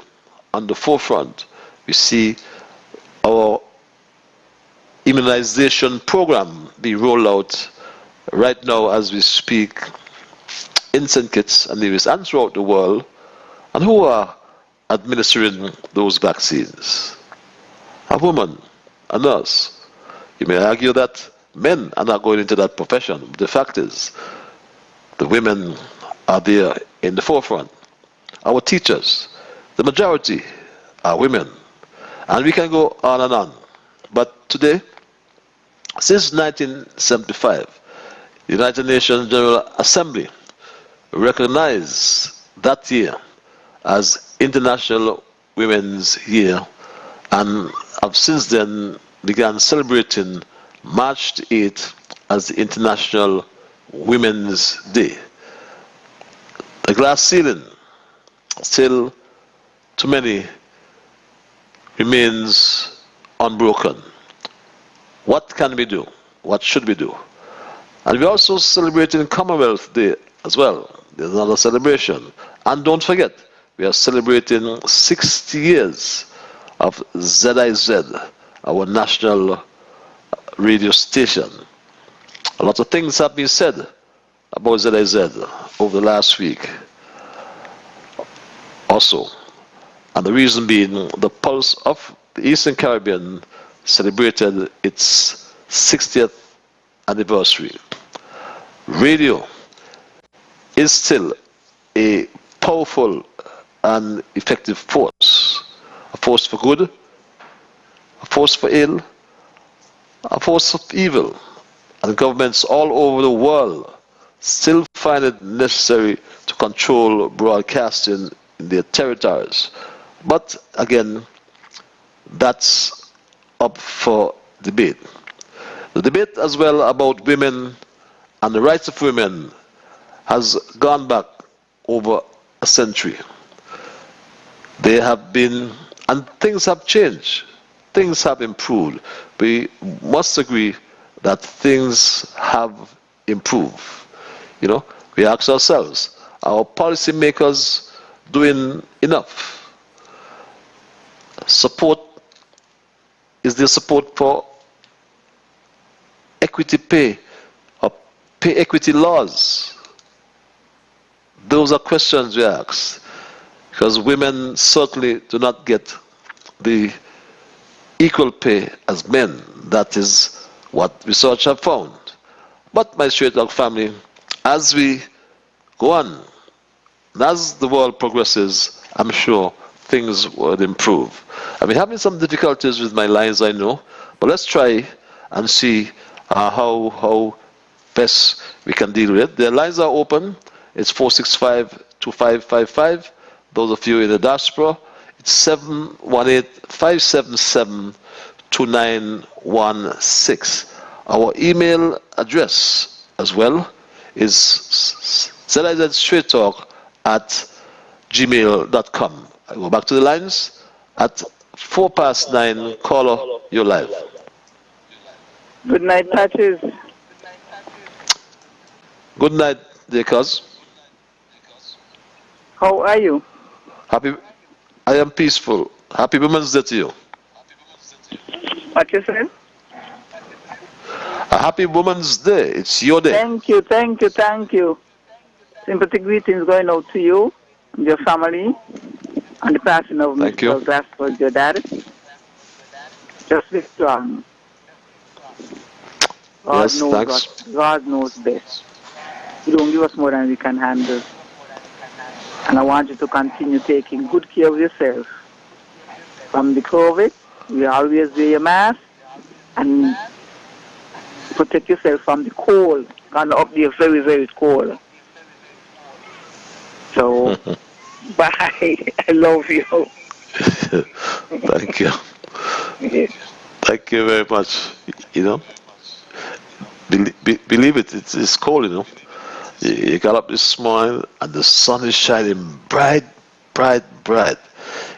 on the forefront. We see our immunization program be rolled out right now as we speak in St. Kitts and Nevis and throughout the world. And who are administering those vaccines? A woman, a nurse. You may argue that men are not going into that profession. The fact is, the women are there in the forefront. Our teachers, the majority are women. And we can go on and on. But today, since 1975, the United Nations General Assembly recognized that year as International Women's Year, and have since then began celebrating March 8th as the International Women's Day. The glass ceiling, still to many, remains unbroken. What can we do? What should we do? And we're also celebrating Commonwealth Day as well. There's another celebration. And don't forget, we are celebrating 60 years of ZIZ, our national radio station. A lot of things have been said about ZIZ over the last week also. And the reason being, the Pulse of the Eastern Caribbean celebrated its 60th anniversary. Radio is still a powerful and effective force. A force for good, a force for ill, a force of evil, and governments all over the world still find it necessary to control broadcasting in their territories. But again, that's up for debate. The debate as well about women and the rights of women has gone back over a century. They have been, and things have changed. Things have improved. We must agree that things have improved. You know, we ask ourselves, are policymakers doing enough? Support, is there support for equity pay or pay equity laws? Those are questions we ask, because women certainly do not get the equal pay as men. That is what research have found. But my Straight Talk family, as we go on, and as the world progresses, I'm sure things would improve. I've been having some difficulties with my lines, I know, but let's try and see how best we can deal with it. The lines are open. It's 465-2555. Those of you in the diaspora, it's 718-577-2916. Our email address as well is zizstraighttalk@gmail.com. I go back to the lines at 9:04. Caller, you're live. Good night, Patches. Good night, dear cuz. How are you? Happy. I am peaceful. Happy Women's Day to you. What you said? A happy Women's Day. It's your day. Thank you, thank you, thank you. Sympathy greetings going out to you and your family and the passing of Mr. Glassford, your dad. Just be strong. God knows best. You don't give us more than we can handle. And I want you to continue taking good care of yourself. From the COVID, you always wear your mask and protect yourself from the cold. And up there very, very cold. So, bye. I love you. Thank you. Thank you very much. You know, believe it, it's cold, you know. You got up this morning and the sun is shining bright, bright, bright.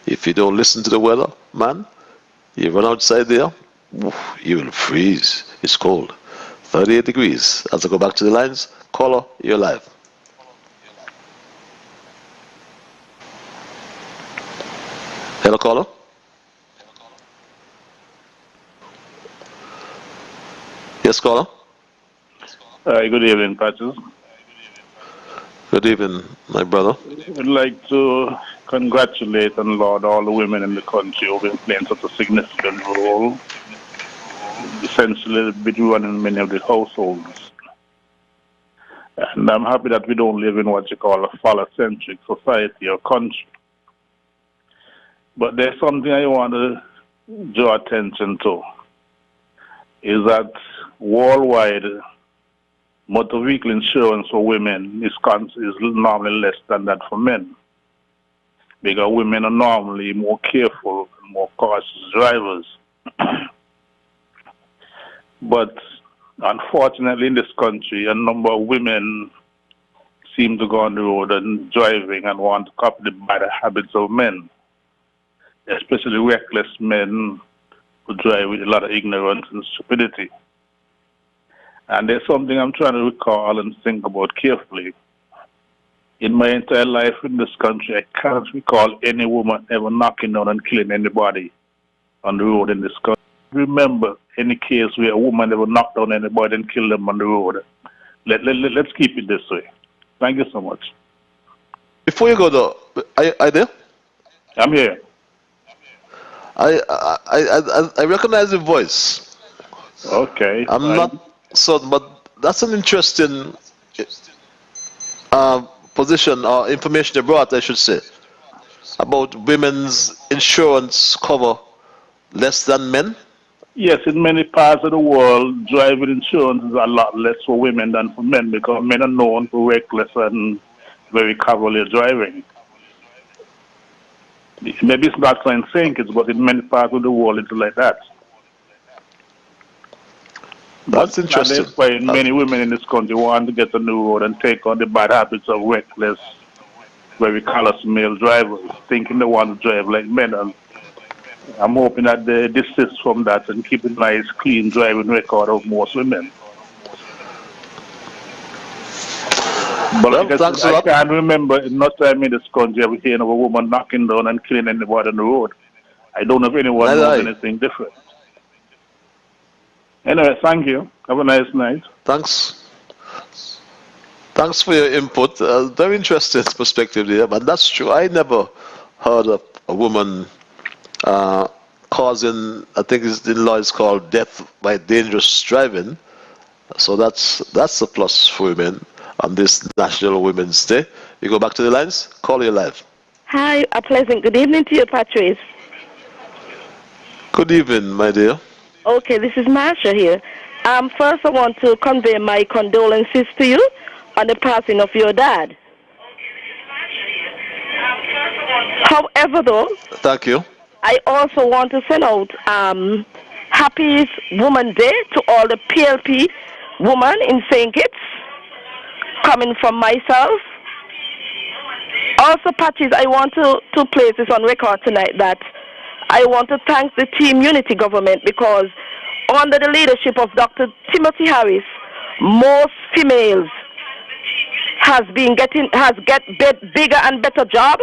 If you don't listen to the weather, man, you run outside there, you will freeze. It's cold. 38 degrees. As I go back to the lines, caller, you're live. Hello, caller. Yes, caller. Good evening, Patches. Good evening, my brother. I would like to congratulate and laud all the women in the country who have been playing such a significant role, essentially been running many of the households. And I'm happy that we don't live in what you call a phallocentric society or country. But there's something I want to draw attention to, is that worldwide, motor vehicle insurance for women is normally less than that for men, because women are normally more careful and more cautious drivers. But unfortunately in this country, a number of women seem to go on the road and driving and want to copy the bad habits of men, especially reckless men who drive with a lot of ignorance and stupidity. And there's something I'm trying to recall and think about carefully. In my entire life in this country, I can't recall any woman ever knocking down and killing anybody on the road in this country. Remember any case where a woman ever knocked down anybody and killed them on the road. Let's keep it this way. Thank you so much. Before you go though, are you there? I'm here. I recognize the voice. Okay. I'm not certain, but that's an interesting position or information you brought, I should say, about women's insurance cover less than men. Yes, in many parts of the world, driving insurance is a lot less for women than for men because men are known for reckless and very cavalier driving. Maybe it's not so in St. Kitts, but in many parts of the world, it's like that. That's interesting. That's why many women in this country want to get a new road and take on the bad habits of reckless, very callous male drivers, thinking they want to drive like men. And I'm hoping that they desist from that and keep a nice, clean driving record of most women. But well, I can't remember no time in this country ever hearing of a woman knocking down and killing anybody on the road. I don't know if anyone knows anything different. Anyway, thank you. Have a nice night. Thanks. Thanks for your input. Very interesting perspective there, but that's true. I never heard of a woman causing, I think the law is called death by dangerous driving. So that's a plus for women on this National Women's Day. You go back to the lines, call your live. Hi, a pleasant good evening to you, Patrice. Good evening, my dear. Okay, this is Marsha here. First, I want to convey my condolences to you on the passing of your dad. However, though, thank you. I also want to send out Happy Women's Day to all the PLP women in St. Kitts, coming from myself. Also, Patches, I want to place this on record tonight that I want to thank the Team Unity government because under the leadership of Dr. Timothy Harris, most females has get bigger and better job,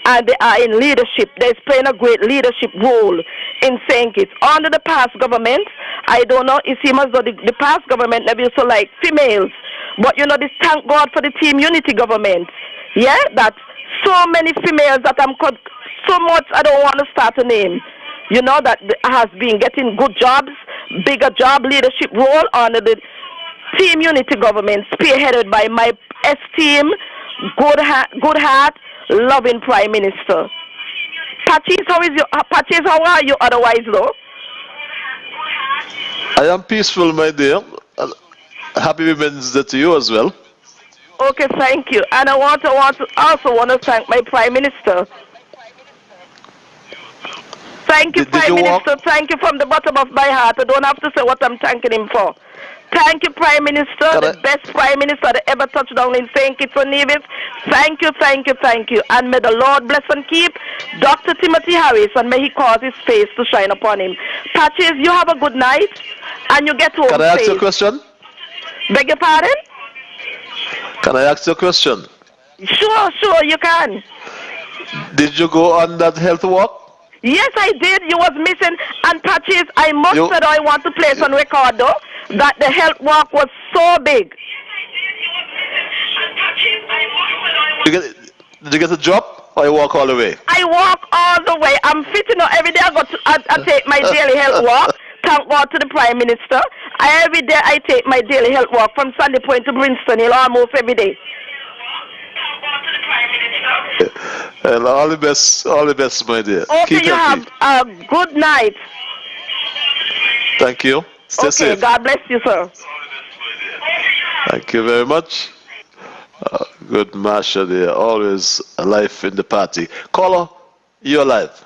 and they are in leadership. They're playing a great leadership role in St. Kitts. Under the past government, I don't know, it seems as though the past government never used to like females, but you know, this thank God for the Team Unity government. Yeah, that so many females that so much I don't want to start a name, you know, that has been getting good jobs, bigger job leadership role under the Team Unity government, spearheaded by my esteemed, good heart, loving Prime Minister. Patches, how are you otherwise though? I am peaceful, my dear. Happy Women's Day to you as well. Okay, thank you. And I also want to thank my Prime Minister. Thank you, Prime Minister. Thank you from the bottom of my heart. I don't have to say what I'm thanking him for. Thank you, Prime Minister, the best Prime Minister that ever touched down in St. Kitts and Nevis. Thank you, thank you, thank you. And may the Lord bless and keep Dr. Timothy Harris, and may he cause his face to shine upon him. Patches, you have a good night, and you get home safe. Can I ask you a question? Beg your pardon? Can I ask you a question? Sure, you can. Did you go on that health walk? Yes, I did. You was missing. And Patches, I must say, I want to place on record, though, that the health walk was so big. Did you get a job, or you walk all the way? I walk all the way. I'm fit, you know. Every day I take my daily health walk. Thank God to the Prime Minister. Every day I take my daily health walk from Sandy Point to Brinstone Hill almost every day. Well, all the best, my dear. Okay, Keep you healthy. have a good night. Thank you. Stay safe. God bless you, sir. Thank you very much. Good Marsha there. Always a life in the party. Caller, you're alive.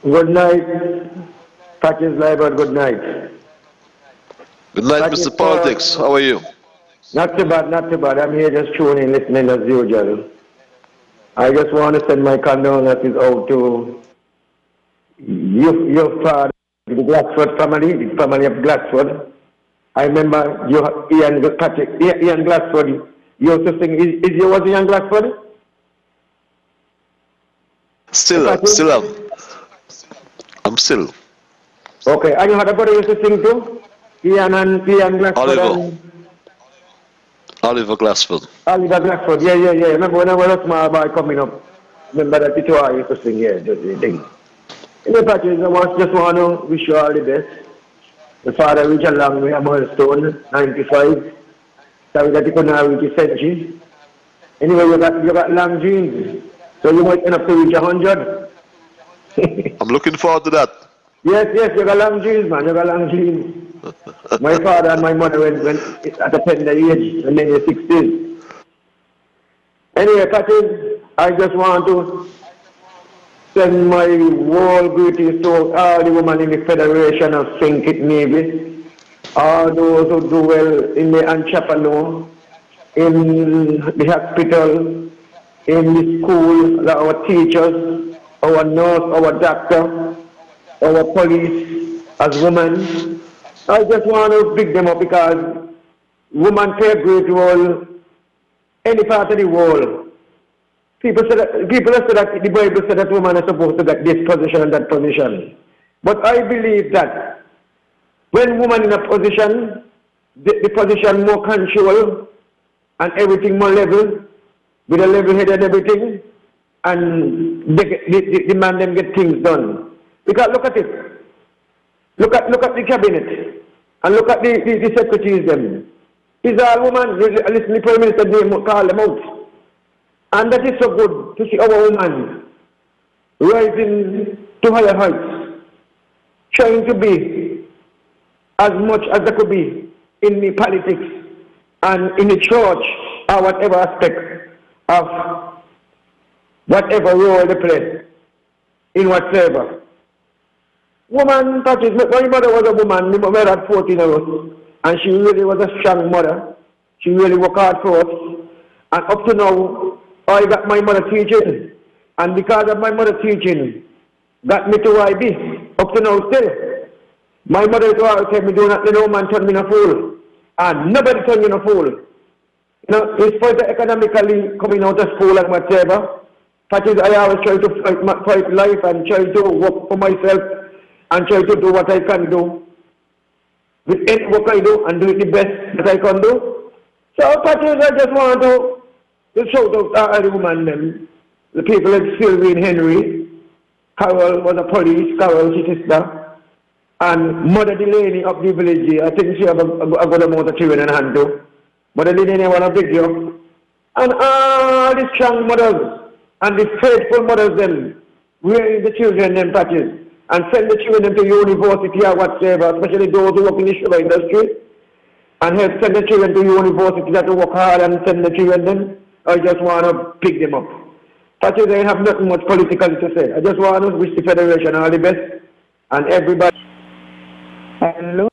Good night. Patches Liburd, good night. Good night, Patches, Mr. Politics. How are you? Not too bad, not too bad. I'm here just tuning in, listening as usual. I just want to send my condolences out to your father, the Glassford family, the family of Glassford. I remember Ian Glassford used to sing. Was Ian Glassford? Still am. I'm still. Okay, and you had a brother used to sing too? Ian Glassford. Oliver Glassford. Oliver Glassford, yeah. Remember when I was a small boy coming up? Remember that the two I used to sing, yeah, just the thing. In the Patches, I just want to wish you all the best. The father reached a long way, a milestone, 95. Sorry that he couldn't reach a century. Anyway, you got long dreams, so you might end up to reach 100. I'm looking forward to that. Yes, you got long jeans, man. You got long jeans. My father and my mother when at a tender age, and then they're 16. Anyway, Patrick, I just want to send my warm greetings to all the women in the Federation of St. Kitts Nevis, all those who do well in the entrepreneur, in the hospital, in the school, our teachers, our nurse, our doctor, our police, as women. I just want to pick them up because women play a great role any part of the world. People say that the Bible said that women are supposed to get this position and that position. But I believe that when women in a position, the position more control and everything more level, with a level head and everything, and the man them get things done. Because look at it. Look at the cabinet and look at the secretaries them. These are women. Listen, the Prime Minister name call them out. And that is so good to see our women rising to higher heights, trying to be as much as they could be in the politics and in the church or whatever aspect of whatever role they play in whatsoever. Woman, Patrick, my mother was a woman. My mother had 14 of us, and she really was a strong mother. She really worked hard for us. And up to now, I got my mother teaching. And because of my mother teaching, got me to where I be. Up to now still. My mother used to always tell me, do not let no man turn me in a fool. And nobody turn me in a fool. You know, in spite of economically coming out of school and whatever, Patrick, I always try to fight life and try to work for myself and try to do what I can do with any work I do and do it the best that I can do. So, Patrick, I just want to shout out all the women, them, the people like Sylvie and Henry. Carol was a police, Carol, his sister, and Mother Delaney of the village. I think she have a good amount of children in hand too. Mother Delaney was a big job. And all the strong mothers and the faithful mothers, them, rearing the children, them, Patrick, and send the children to university or whatever, especially those who work in the sugar industry, and help send the children to university that to work hard and send the children them. I just want to pick them up. Patrick, I have nothing much politically to say. I just want to wish the Federation all the best and everybody. Hello.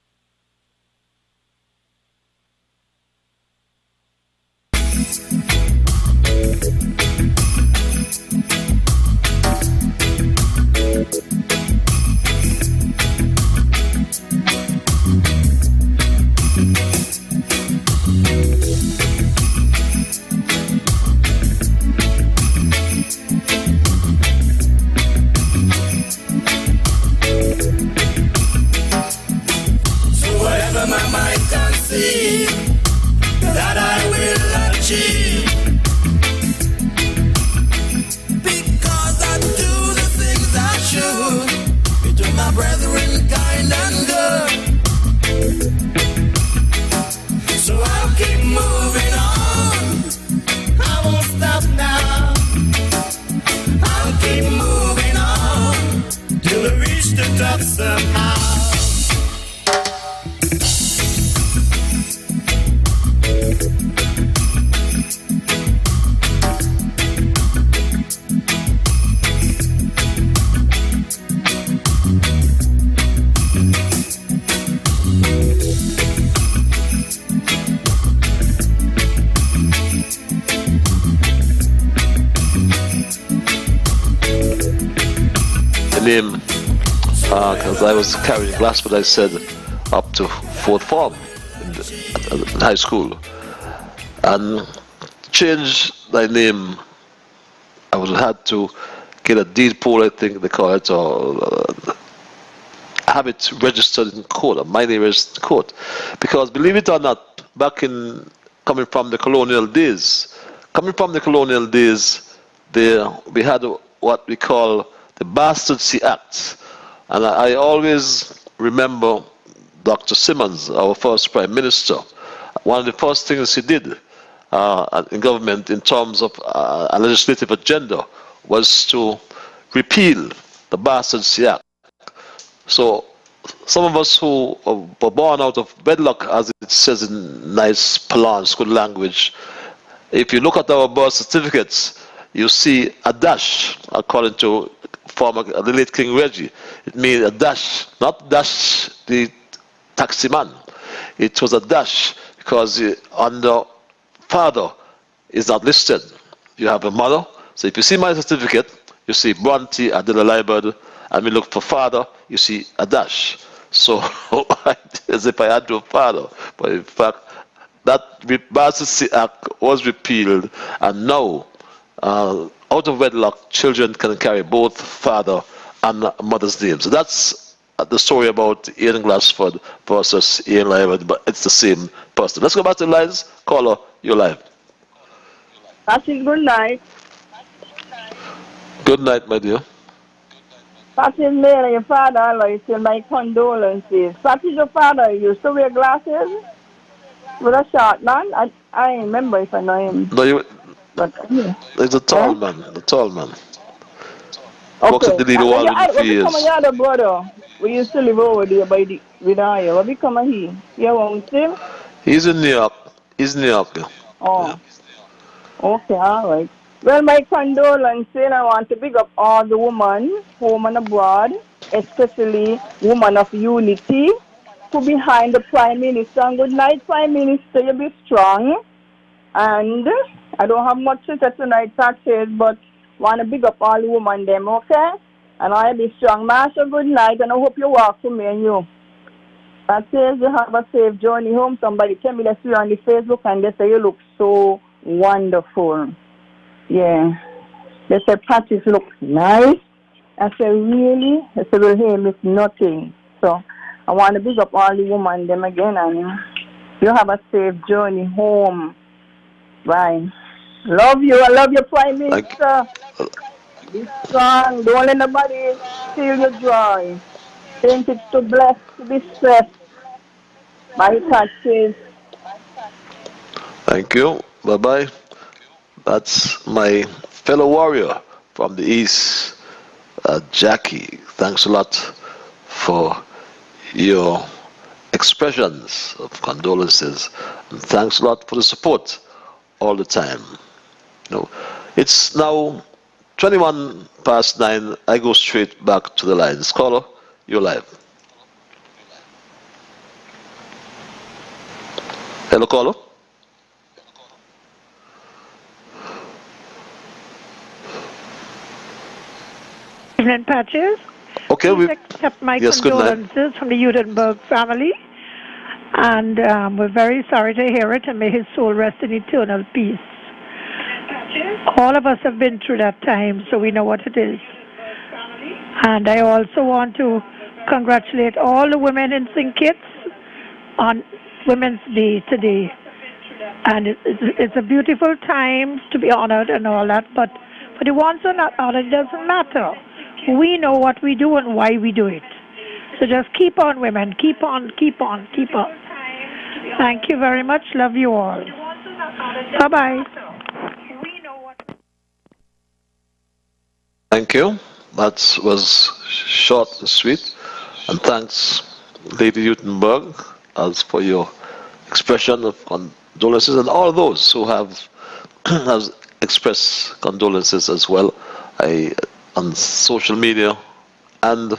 That I will achieve, because I do the things I should, be to my brethren kind and good. So I'll keep moving on, I won't stop now. I'll keep moving on till I reach the top somehow. Name, because I was carrying glass, but I said up to 4th form in high school, and change my name. I would have had to get a deed poll, I think they call it, or have it registered in court, or my name registered in court, because believe it or not, back in coming from the colonial days, we had what we call the Bastardcy Act. And I always remember Dr. Simmons, our first Prime Minister. One of the first things he did in government in terms of a legislative agenda was to repeal the Bastardcy Act, So some of us who were born out of wedlock, as it says in nice Palan good language, if you look at our birth certificates, you see a dash, according to the late King Reggie. It means a dash, not dash the taxi man. It was a dash because under father is not listed. You have a mother. So if you see my certificate, you see Bronte, Adela Liburd, and we look for father, you see a dash. So as if I had no father. But in fact, that Basisi Act was repealed, and now, out of wedlock, children can carry both father and mother's names. So that's the story about Ian Glassford versus Ian Liburd, but it's the same person. Let's go back to the lines. Caller, you're live. Patrick, good night. Good night, my dear. Patrick, Mary, your father, I say my condolences. Patrick, your father used to wear glasses with a short man. I remember if I know him. No, but yeah. He's a tall man. The tall man. Okay. Works at the Lido Wall What for years. become of your other brother? We used to live over there by the Vidaya. What become of he? You won't see him? He's in New York. He's in New York. Oh. Yeah. Okay, all right. Well, my condolences. I want to big up all the women, home and abroad, especially women of unity, who behind the Prime Minister. And good night, Prime Minister. You be strong. And I don't have much to say tonight, Patrick, but want to big up all the women them, okay? And I be strong. Master, good night, and I hope you walk for me and you. Patrick, you have a safe journey home. Somebody tell me that you on the Facebook and they say you look so wonderful. Yeah. They say Patrick looks nice. I say, really? I say, well, hey, miss nothing. So I want to big up all the women them again, and you have a safe journey home. Bye. Love you. I love you, Prime Minister. Be strong. Don't let nobody steal your joy. Think it's too blessed to be stressed. Bye, Patrick. Thank you. Bye-bye. That's my fellow warrior from the East, Jackie. Thanks a lot for your expressions of condolences. And thanks a lot for the support all the time. It's now 9:21. I go straight back to the lines. Caller, you're live. Hello, caller. Evening, Patches. Okay, please accept my condolences from the Udenberg family, and we're very sorry to hear it, and may his soul rest in eternal peace. All of us have been through that time, so we know what it is. And I also want to congratulate all the women in St. Kitts on Women's Day today. And it's a beautiful time to be honored and all that, but for the ones who are not honored, it doesn't matter. We know what we do and why we do it. So just keep on, women. Keep on, keep on, keep on. Thank you very much. Love you all. Bye-bye. Thank you. That was short and sweet. And thanks, Lady Utenberg, as for your expression of condolences, and all those who have expressed condolences as well. On social media and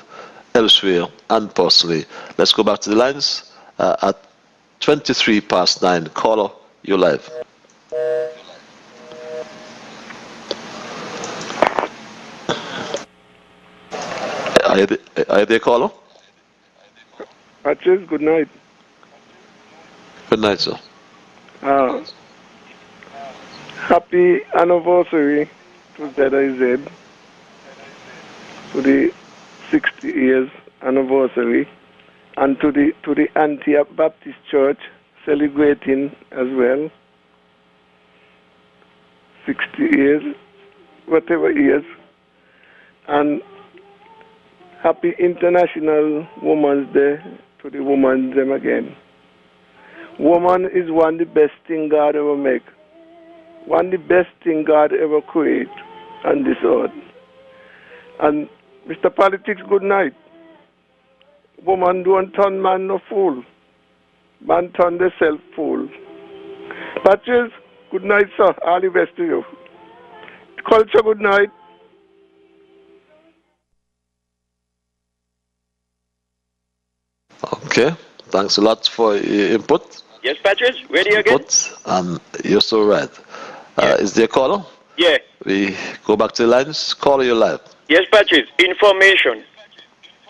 elsewhere and personally. Let's go back to the lines at 9:23. Caller, you're live. Are you there, caller? Patches, good night. Good night, sir. Happy anniversary to ZIZ, to the 60 years anniversary, and to the Anti-Baptist Church celebrating as well. 60 years, whatever years. And happy International Women's Day to the women them again. Woman is one of the best thing God ever make. One of the best thing God ever create on this earth. And Mr. Politics, good night. woman don't turn man no fool. Man turn themselves fool. Patches, good night, sir. All the best to you. Culture, good night. Okay. Thanks a lot for your input. Yes, Patrick, ready again? You're so right. Is there a caller? Yeah. We go back to the lines. Caller, you're live. Yes, Patrick, information.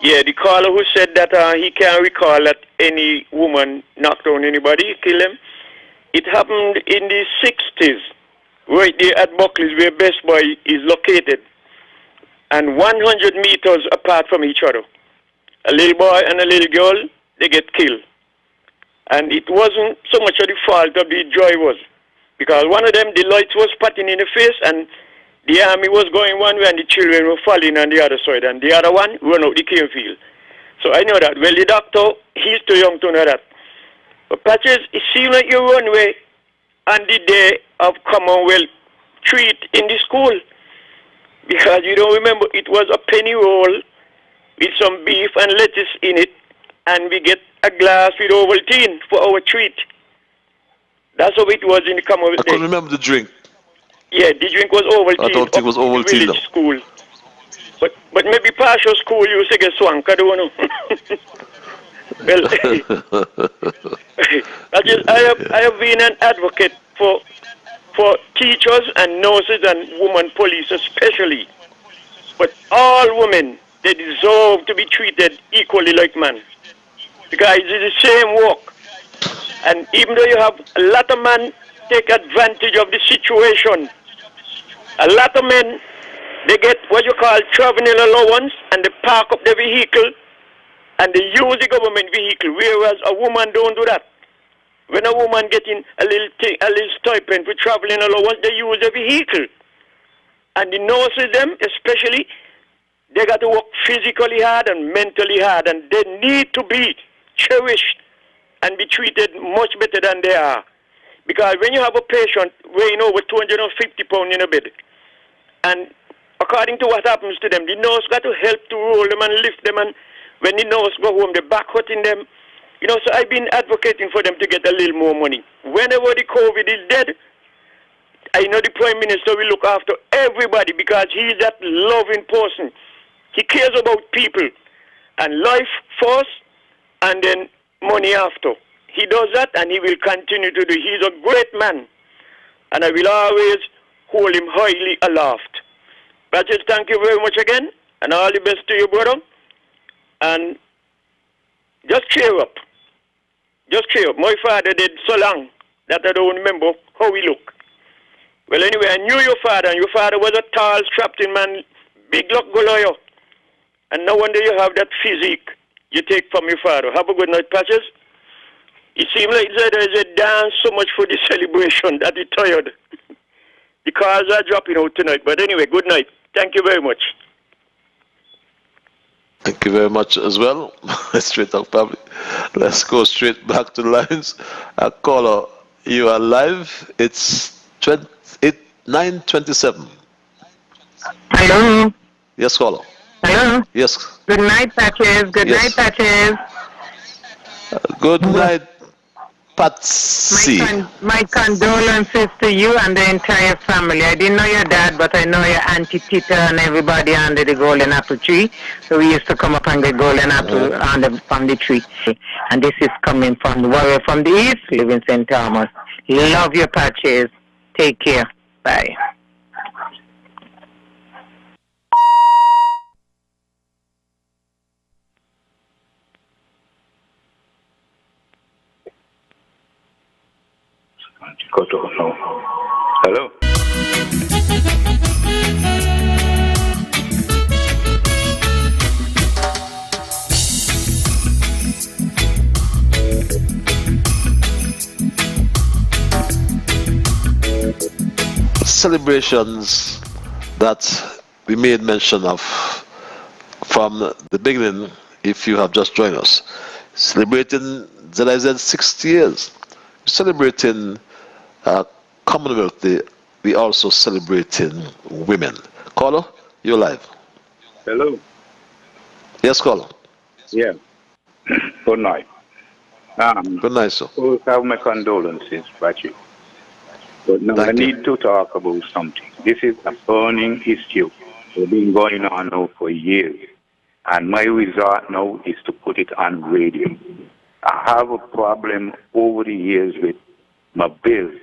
Yeah, the caller who said that he can't recall that any woman knocked down anybody, killed him. It happened in the 60s, right there at Buckley's, where Best Boy is located, and 100 meters apart from each other. A little boy and a little girl, they get killed. And it wasn't so much of the fault of the drivers, because one of them, the lights was patting in the face, and the army was going one way, and the children were falling on the other side, and the other one run out the cane field. So I know that. Well, the doctor, he's too young to know that. But Patches, it seems like you run away on the day of Commonwealth treat in the school, because you don't remember it was a penny roll with some beef and lettuce in it, and we get a glass with Ovaltine for our treat. That's how it was in the Commonwealth. I couldn't remember the drink. Yeah, the drink was Ovaltine. I don't think it was Ovaltine, though. School. But maybe partial school you say get swank, I don't know. Well, I have been an advocate for teachers and nurses and women police especially. But all women, they deserve to be treated equally like men. Because it's the same work. And even though you have a lot of men take advantage of the situation, a lot of men, they get what you call traveling allowance, and they park up the vehicle and they use the government vehicle, whereas a woman don't do that. When a woman getting a little stipend for traveling allowance, they use the vehicle. And the nurses, them especially, they got to work physically hard and mentally hard, and they need to be cherished and be treated much better than they are. Because when you have a patient weighing over 250 pounds in a bed, and according to what happens to them, the nurse got to help to roll them and lift them, and when the nurse go home, the back hurting them. You know, so I've been advocating for them to get a little more money. Whenever the COVID is dead, I know the Prime Minister will look after everybody because he's that loving person. He cares about people, and life first, and then money after. He does that, and he will continue to do it. He's a great man, and I will always hold him highly aloft. But just thank you very much again, and all the best to you, brother. And just cheer up. Just cheer up. My father did so long that I don't remember how he looked. Well, anyway, I knew your father, and your father was a tall, strapped-in man, big luck Goliath. And no wonder you have that physique you take from your father. Have a good night, Patches. It seems like there is a dance so much for the celebration that he's tired. The cars are dropping out tonight. But anyway, good night. Thank you very much. Thank you very much as well. Straight up public. Let's go straight back to the lines. Caller, you are live. It's 9:27. Hello. Yes, caller. Hello. Yes. Good night, Patches. Good night, Patches. Good night, Patsy. My condolences to you and the entire family. I didn't know your dad, but I know your Auntie Tita and everybody under the golden apple tree. So we used to come up and get golden apple from the tree. And this is coming from the warrior from the east, live in St. Thomas. Love your Patches. Take care. Bye. Hello. Celebrations that we made mention of from the beginning, if you have just joined us. Celebrating ZIZ 60 years. Celebrating Commonwealth Day, we also celebrating women. Caller, you're live. Hello. Yes, caller. Yeah. Good night. Good night, sir. First, I have my condolences, Patrick. But now I need to talk about something. This is a burning issue. It's been going on now for years. And my resort now is to put it on radio. I have a problem over the years with my bills,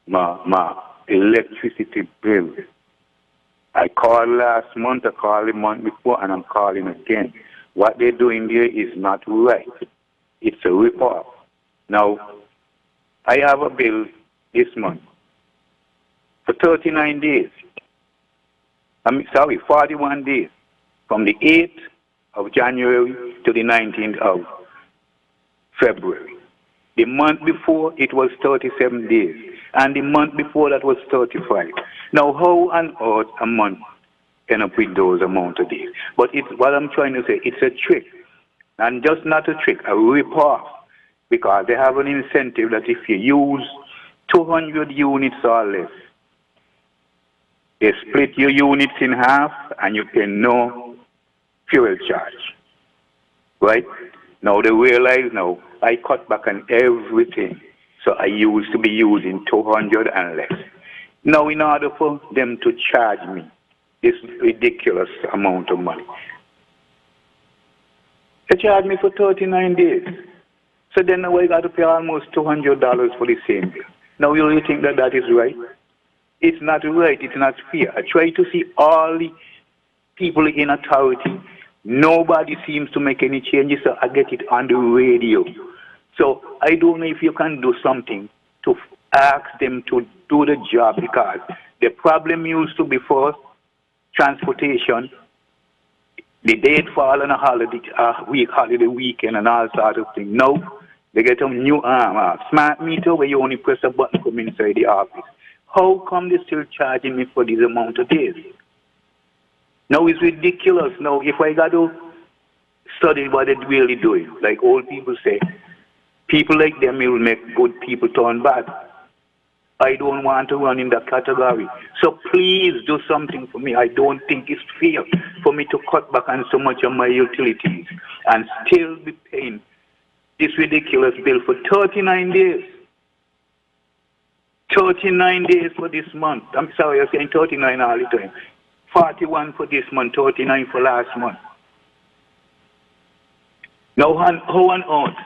my electricity bill. I called last month, I called the month before, and I'm calling again. What they're doing there is not right. It's a rip-off. Now, I have a bill this month for 39 days. 41 days. From the 8th of January to the 19th of February. The month before, it was 37 days. And the month before that was 35. Now, how on earth a month end up with those amount of days? But it's what I'm trying to say, it's a trick. And just not a trick, a rip-off. Because they have an incentive that if you use 200 units or less, they split your units in half and you pay no fuel charge. Right? Now they realize now, I cut back on everything. So I used to be using 200 and less. Now in order for them to charge me this ridiculous amount of money, they charge me for 39 days. So then now I got to pay almost $200 for the same bill. Now you really think that that is right? It's not right. It's not fair. I try to see all the people in authority. Nobody seems to make any changes, so I get it on the radio. So I don't know if you can do something to ask them to do the job, because the problem used to be for transportation. The date fall on a holiday, holiday weekend and all sorts of things. No, they get a new smart meter where you only press a button come inside the office. How come they still charging me for this amount of days? Now it's ridiculous. Now if I got to study what they're really doing, like old people say, people like them will make good people turn bad. I don't want to run in that category. So please do something for me. I don't think it's fair for me to cut back on so much of my utilities and still be paying this ridiculous bill for 39 days. 39 days for this month. I'm sorry, I'm saying 39 all the time. 41 for this month, 39 for last month. Now, how on earth?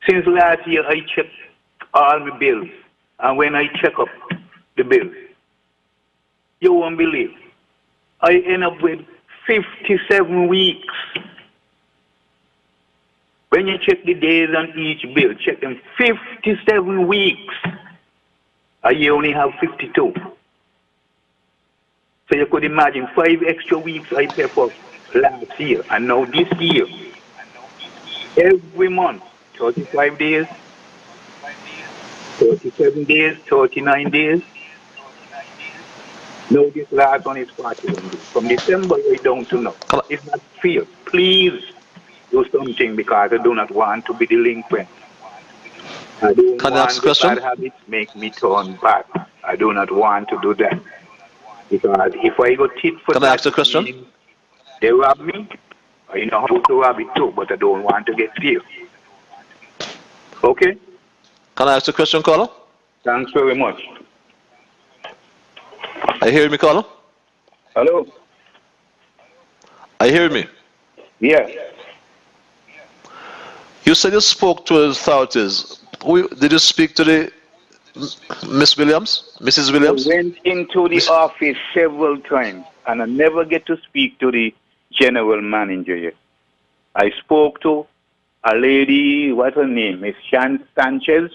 Since last year, I checked all my bills. And when I check up the bills, you won't believe, I end up with 57 weeks. When you check the days on each bill, check them 57 weeks. A year only have 52. So you could imagine 5 extra weeks I pay for last year. And now this year, every month, 35 days, 37 days, 39 days. No, this last one is 41 days. From December right down to now. It's not fair. Please do something, because I do not want to be delinquent. I don't want the bad habits make me turn bad. I do not want to do that. Because if I go tit for tat, I ask a question? They rob me. I know how to rob it too, but I don't want to get fair. Okay? Can I ask a question, caller? Thanks very much. Are you hearing me, caller? Hello? Are you hearing me? Yeah. You said you spoke to the authorities. Did you speak to the Miss Williams? Mrs. Williams? I went into the office several times, and I never get to speak to the general manager yet. I spoke to a lady, what's her name? Miss Sanchez.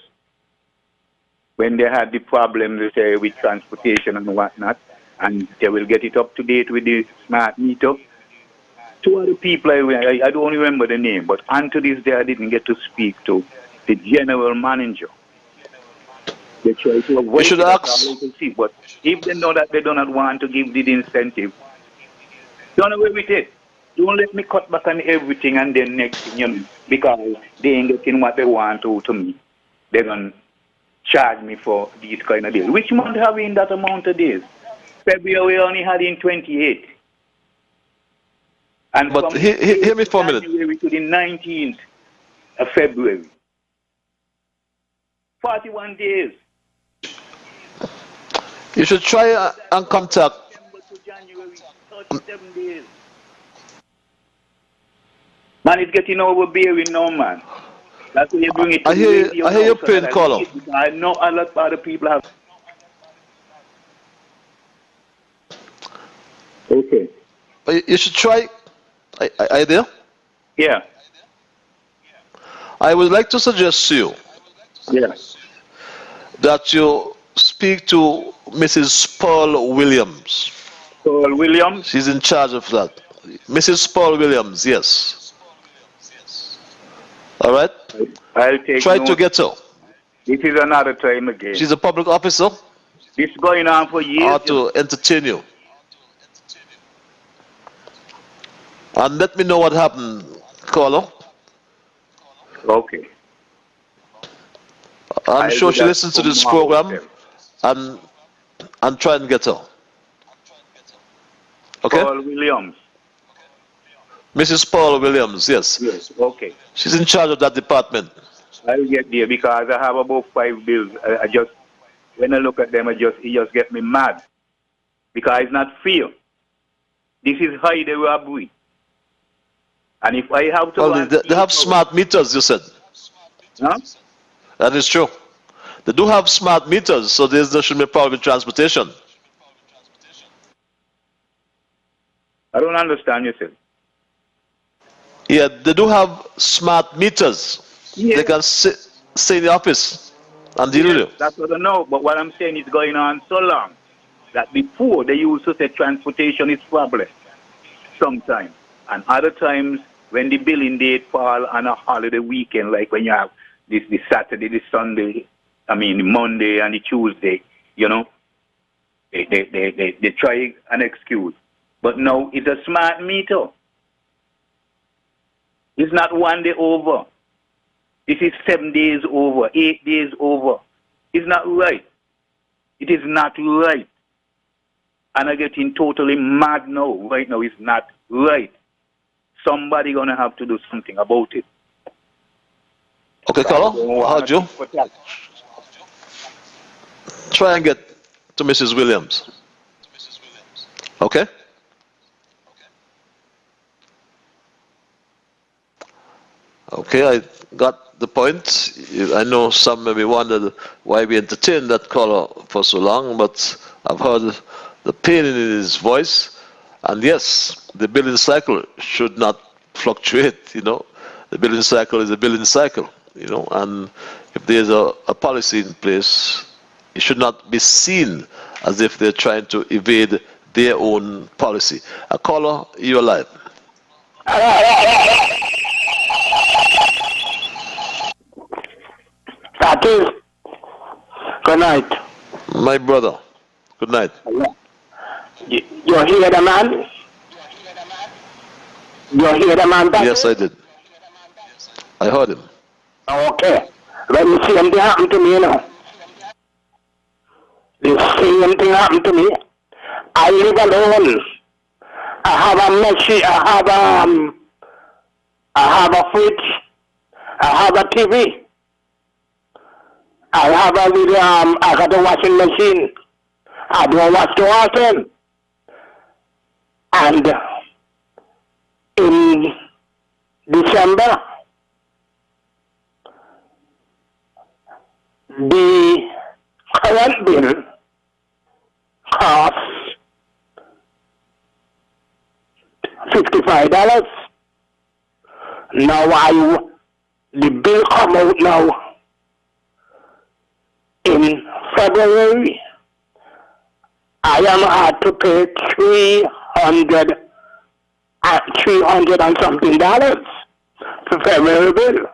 When they had the problems with transportation and whatnot, and they will get it up to date with the smart meter. 2 other people, I don't remember the name, but until this day I didn't get to speak to the general manager. They try to avoid should ask. But if they know that they do not want to give the incentive, don't away with it. Don't let me cut back on everything and then next thing, you know, because they ain't getting what they want to me. They're going to charge me for these kind of days. Which month have we in that amount of days? February only had in 28. And but hear me for a minute. January to the 19th of February. 41 days. You should try and contact. December to January, 37 days. Man, it's getting overbearing now, man. That's when you bring it to I hear your pain, caller. I know a lot of other people have. Okay. You should try. Are you there? Yeah. I would like to suggest to you that you speak to Mrs. Paul Williams. Paul Williams? She's in charge of that. Mrs. Paul Williams, yes. All right? I'll take Try note. to get her. This is another time again. She's a public officer. This going on for years. Or to entertain you. And let me know what happened, caller. Okay. I'm sure she listens to this program and try and get her. Okay? Paul Williams. Mrs. Paul Williams, yes. Yes, okay. She's in charge of that department. I'll get there because I have about 5 bills. I just, when I look at them, it just get me mad. Because it's not fair. This is highway robbery. And if I have to... Well, they have smart meters, you said. Huh? That is true. They do have smart meters, so there should be a problem with transportation. I don't understand you, sir. Yeah, they do have smart meters. Yeah. They can stay in the office and deal with you. That's what I know. But what I'm saying is going on so long that before they used to say transportation is problem sometimes. And other times when the billing date fall on a holiday weekend, like when you have this Saturday, the Sunday, the Monday and the Tuesday, you know, they try an excuse. But no, it's a smart meter. It's not 1 day over. This is 7 days over, 8 days over. It's not right. It is not right. And I'm getting totally mad now. Right now, it's not right. Somebody gonna have to do something about it. Okay, caller, how'd you? Try and get to Mrs. Williams. Okay? Okay, I got the point. I know some maybe wondered why we entertained that caller for so long, but I've heard the pain in his voice. And yes, the billing cycle should not fluctuate, you know. The billing cycle is a billing cycle, you know, and if there's a policy in place, it should not be seen as if they're trying to evade their own policy. A caller, you're live. That is. Good night. My brother, good night. You hear the man? You hear the man? Yes, I did. I heard him. Okay. When the same thing happened to me, you know. The same thing happened to me. I live alone. I have a machine. I have a fridge. I have a TV. I have a little, I got a washing machine. I don't wash too often. And in December, the current bill costs $55. Now the bill come out now in February. I am had to pay $300 and something for February bill.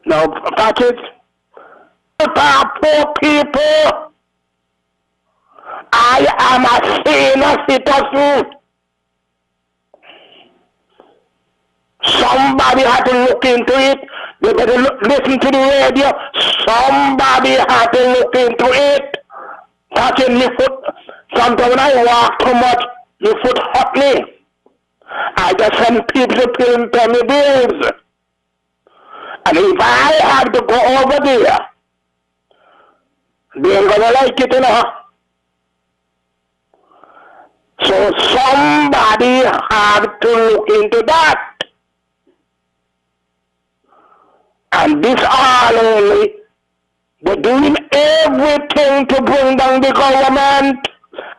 Now, package, poor people, I am a senior citizen. Somebody had to look into it. They better listen to the radio. Somebody had to look into it. Touching my foot. Sometimes when I walk too much, my foot hurt me. I just send people to pay me bills. And if I have to go over there, they ain't gonna like it, you know. So somebody have to look into that. And this all only, they're doing everything to bring down the government,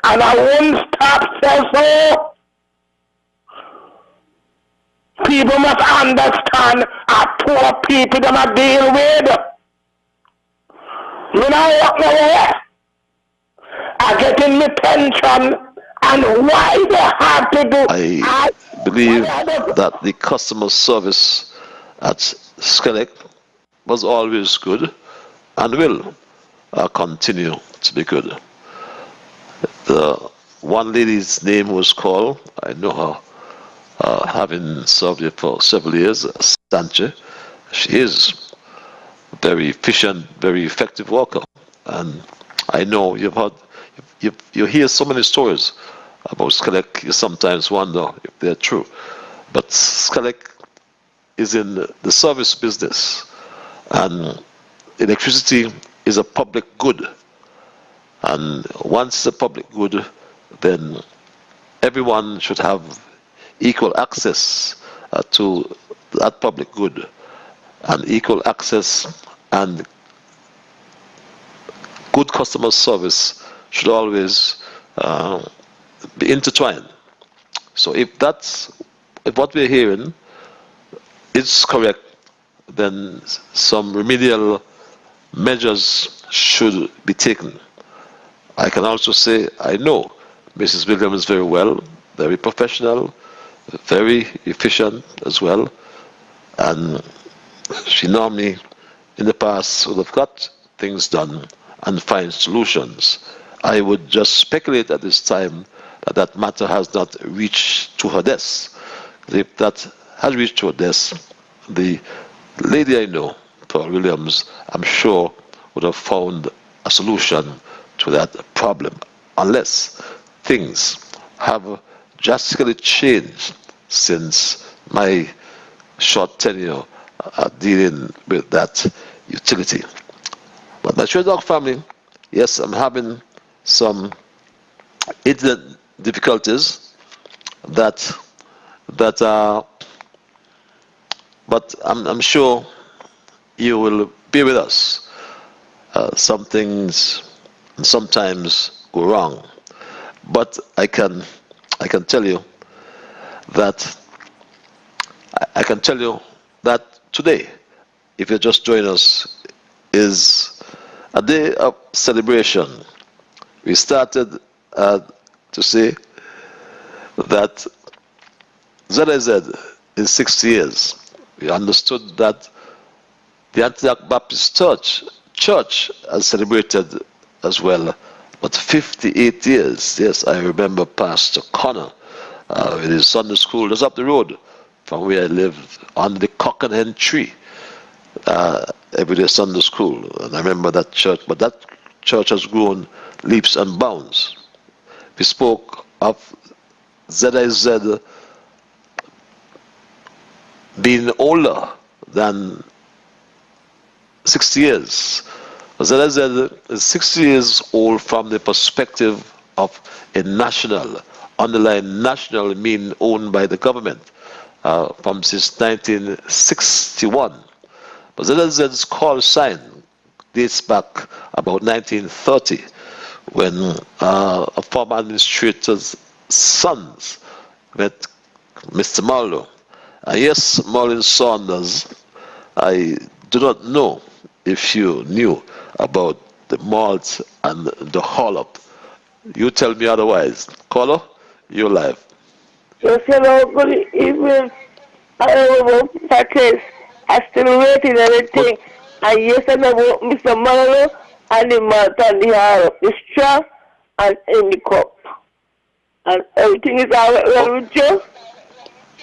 and I won't stop say so. People must understand how poor people them are deal with. You know what now? I getting me pension, and why they have to do? I believe that the customer service at Skellig was always good and will continue to be good. The one lady's name was called, I know her, having served here for several years, Sanche. She is a very efficient, very effective worker. And I know you hear so many stories about Skellig, you sometimes wonder if they're true. But Skellig is in the service business, and electricity is a public good. And once it's a public good, then everyone should have equal access to that public good, and equal access and good customer service should always be intertwined. So if what we're hearing is correct, then some remedial measures should be taken. I can also say I know Mrs. Williams very well, very professional, very efficient as well, and she normally in the past would have got things done and find solutions. I would just speculate at this time that that matter has not reached to her desk. If that has reached to her desk, the lady I know, Pearl Williams, I'm sure would have found a solution to that problem, unless things have drastically changed since my short tenure dealing with that utility. But my Trade Dog family, yes, I'm having some internet difficulties but I'm sure you will be with us. Some things sometimes go wrong, but I can tell you that today, if you just join us, is a day of celebration. We started to say that ZIZ is 60 years. We understood that the Antioch Baptist Church has celebrated as well, but 58 years. Yes, I remember Pastor Connor with his Sunday school just up the road from where I lived, under the cock and hen tree, everyday Sunday school. And I remember that church, but that church has grown leaps and bounds. We spoke of ZIZ being older than 60 years. ZIZ is 60 years old from the perspective of a national, underlying national mean owned by the government from since 1961. But ZIZ's call sign dates back about 1930 when a former administrator's sons met Mr. Marlowe. Yes, Marlin Saunders, I do not know if you knew about the malt and the hollow. You tell me otherwise. Caller, you're live. Yes, hello, good evening. I am about Patrice. I still waiting everything. And yes, I know about Mr. Marlowe and the malt and the hollow, the straw and in the cup. And everything is all well with you?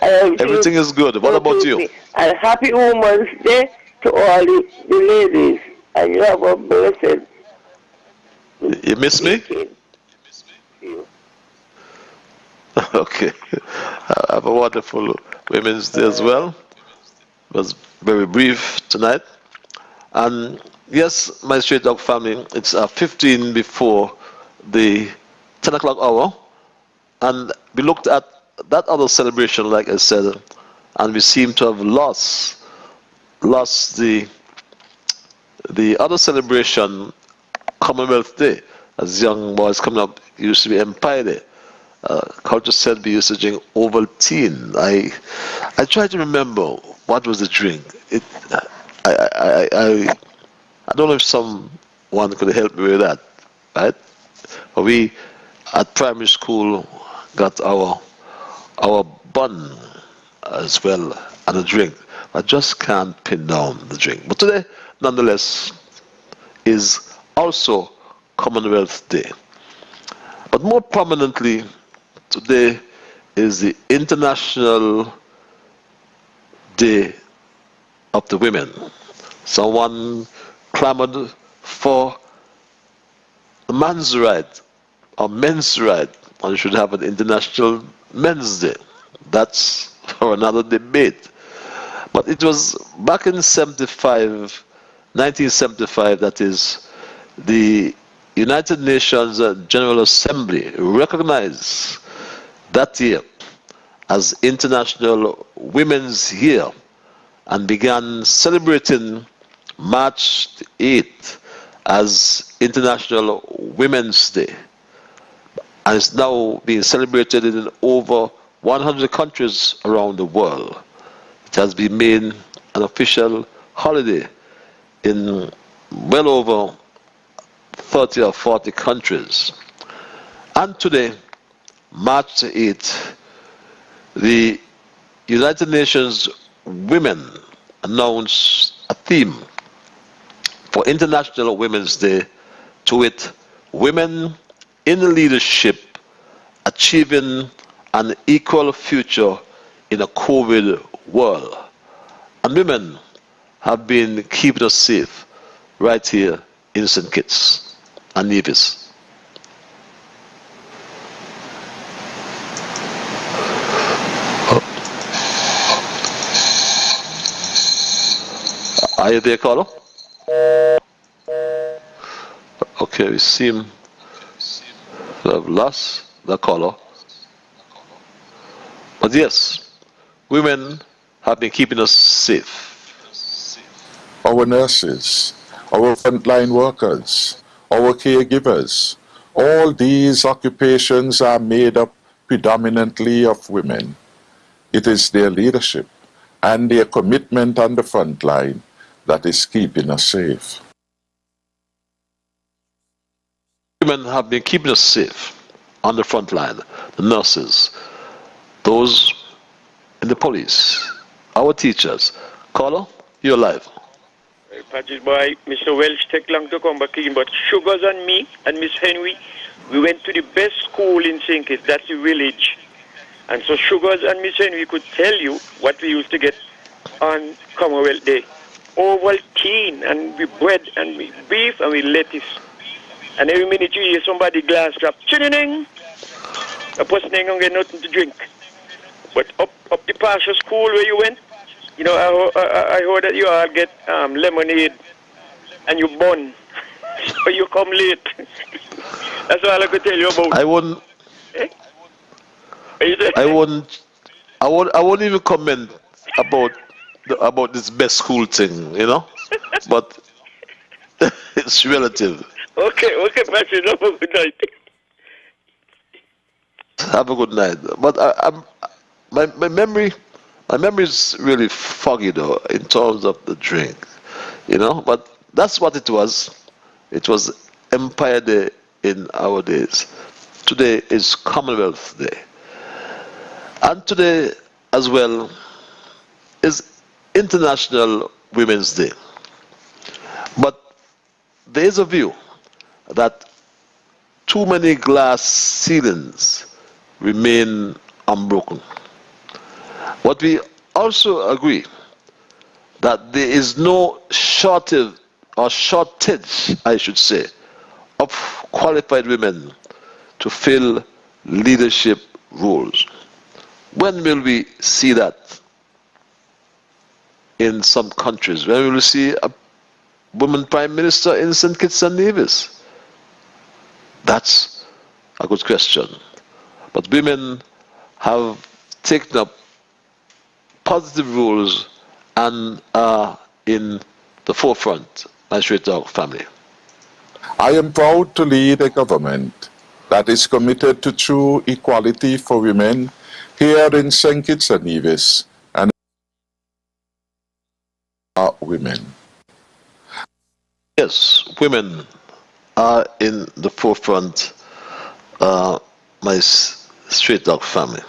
Everything is good. What about you? And happy Women's Day to all the ladies. And you have a blessed. You miss me? Okay. Have a wonderful Women's Day as well. It was very brief tonight. And yes, my Straight Dog family, it's 15 before the 10 o'clock hour. And we looked at that other celebration, like I said, and we seem to have lost the other celebration, Commonwealth Day. As young boys coming up, it used to be Empire Day. Culture said we used to drink Ovaltine. I try to remember what was the drink. I don't know if someone could help me with that, right? But we at primary school got our bun as well and a drink. I just can't pin down the drink. But today, nonetheless, is also Commonwealth Day. But more prominently, today is the International Day of the Women. Someone clamored for a man's right or men's right, and should have an International Men's Day. That's for another debate. But it was back in 1975, that is, the United Nations General Assembly recognized that year as International Women's Year and began celebrating March 8th as International Women's Day. And it's now being celebrated in over 100 countries around the world. It has been made an official holiday in well over 30 or 40 countries. And today, March 8th, the United Nations Women announced a theme for International Women's Day, to wit, Women in Leadership Achieving an Equal Future in a COVID World. And women have been keeping us safe right here in St. Kitts and Nevis. Are you there, caller? Okay, we seem to have lost the caller. But yes, women have been keeping us safe. Our nurses, our frontline workers, our caregivers, all these occupations are made up predominantly of women. It is their leadership and their commitment on the front line that is keeping us safe. Women have been keeping us safe on the front line. The nurses, those in the police, our teachers. Caller, you're live. Patches boy, Mr. Welch take long to come back in, but Sugars and me and Miss Henry, we went to the best school in St. Kitts, that's the village. And so Sugars and Miss Henry could tell you what we used to get on Commonwealth Day. Ovaltine, and with bread, and with beef, and with lettuce. And every minute you hear somebody glass drop, ching-ding, a person ain't gonna get nothing to drink. But up the Pasha school where you went, you know, I heard that you all get lemonade and you bun, so you come late. That's all I could tell you about. I wouldn't. Eh? I won't even comment about this best school thing, you know. But it's relative. Okay, Patrick, have a good night. Have a good night. But my memory is really foggy though in terms of the drink, you know. But that's what it was. It was Empire Day in our days. Today is Commonwealth Day, and today as well is International Women's Day. But there is a view that too many glass ceilings remain unbroken. But we also agree that there is no shortage, I should say, of qualified women to fill leadership rules. When will we see that in some countries? When will we see a woman prime minister in St. Kitts and Nevis? That's a good question. But women have taken up positive rules and are in the forefront, my straight dog family. I am proud to lead a government that is committed to true equality for women here in St. Kitts and Nevis and women. Yes, women are in the forefront, my straight dog family.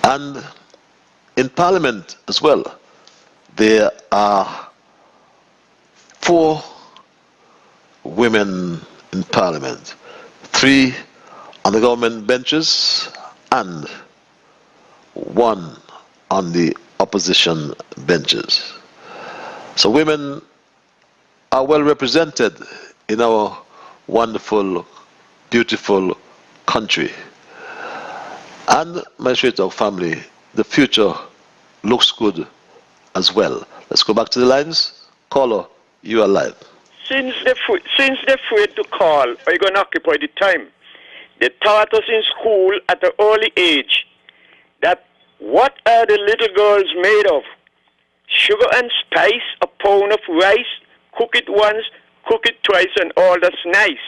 And in Parliament as well, there are 4 women in Parliament, 3 on the government benches and 1 on the opposition benches. So women are well represented in our wonderful, beautiful country. And my straight dog family, the future looks good as well. Let's go back to the lines. Caller, you are live. Since they're afraid to call, are you going to occupy the time? They taught us in school at an early age that what are the little girls made of? Sugar and spice, a pound of rice, cook it once, cook it twice, and all that's nice.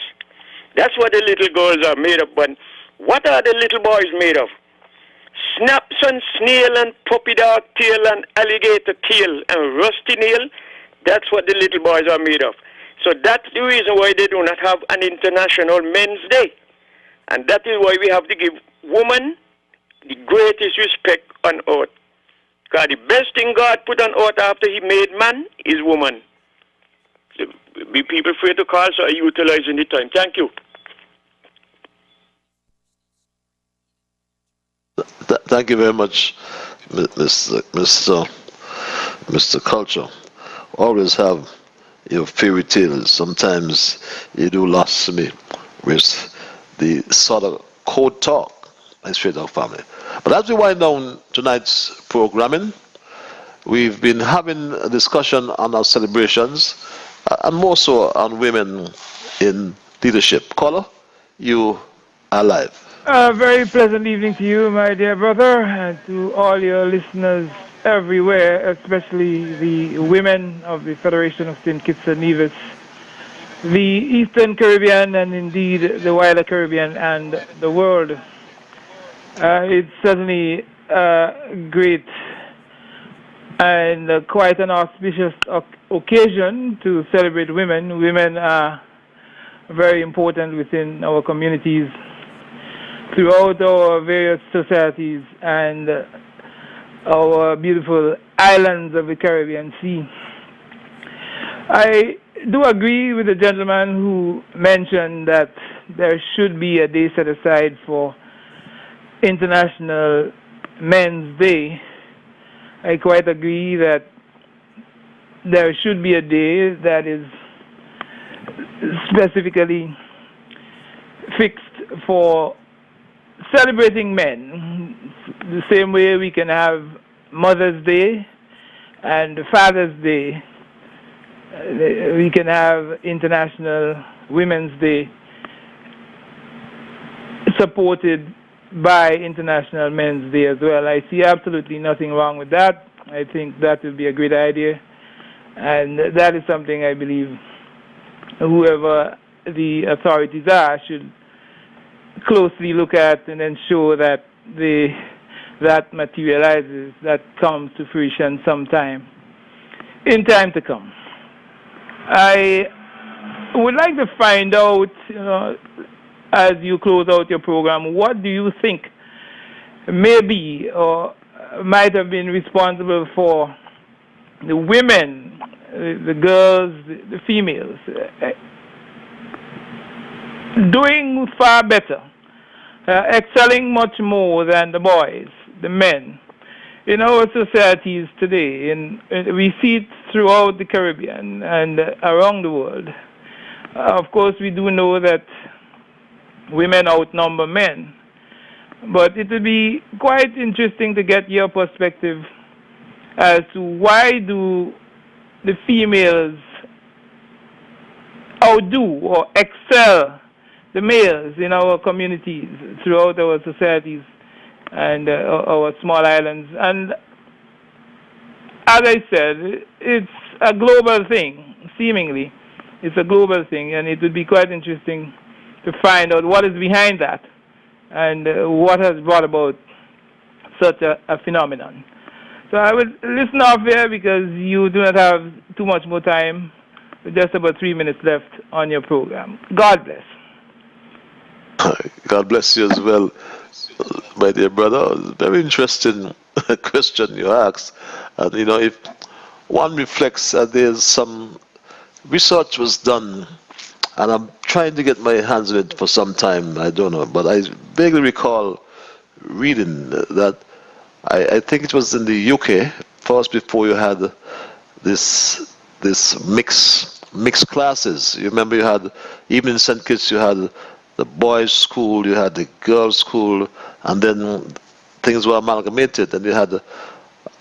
That's what the little girls are made of. But what are the little boys made of? Snaps and snail and puppy dog tail and alligator tail and rusty nail. That's what the little boys are made of. So that's the reason why they do not have an International Men's Day. And that is why we have to give woman the greatest respect on earth. Because the best thing God put on earth after he made man is woman. So be people free to call, so I utilizing the time. Thank you. Thank you very much, Mr. Culture. Always have your fairy tales. Sometimes you do lost me with the sort of code talk, my straight dog family. But as we wind down tonight's programming, we've been having a discussion on our celebrations and more so on women in leadership. Caller, you are live. A very pleasant evening to you, my dear brother, and to all your listeners everywhere, especially the women of the Federation of St. Kitts and Nevis, the Eastern Caribbean, and indeed the wider Caribbean and the world. It's certainly great and quite an auspicious occasion to celebrate women. Women are very important within our communities, throughout our various societies and our beautiful islands of the Caribbean Sea. I do agree with the gentleman who mentioned that there should be a day set aside for International Men's Day. I quite agree that there should be a day that is specifically fixed for celebrating men, the same way we can have Mother's Day and Father's Day. We can have International Women's Day supported by International Men's Day as well. I see absolutely nothing wrong with that. I think that would be a great idea, and that is something I believe whoever the authorities are should closely look at and ensure that that materializes, that comes to fruition sometime in time to come. I would like to find out, as you close out your program, what do you think may be or might have been responsible for the women, the girls, the females, doing far better, excelling much more than the boys, the men, in our societies today. And we see it throughout the Caribbean and around the world. Of course, we do know that women outnumber men, But it would be quite interesting to get your perspective as to why do the females outdo or excel the males in our communities, throughout our societies and our small islands. And as I said, it's a global thing, seemingly. It's a global thing, and it would be quite interesting to find out what is behind that and what has brought about such a phenomenon. So I will listen off here because you do not have too much more time. With just about 3 minutes left on your program. God bless. God bless you as well, my dear brother. Very interesting question you asked. And you know, if one reflects that there's some research was done, and I'm trying to get my hands on it for some time, I don't know, but I vaguely recall reading that I think it was in the UK, first before you had this mixed classes. You remember you had, even in St. Kitts, you had the boys' school, you had the girls' school, and then things were amalgamated, and you had,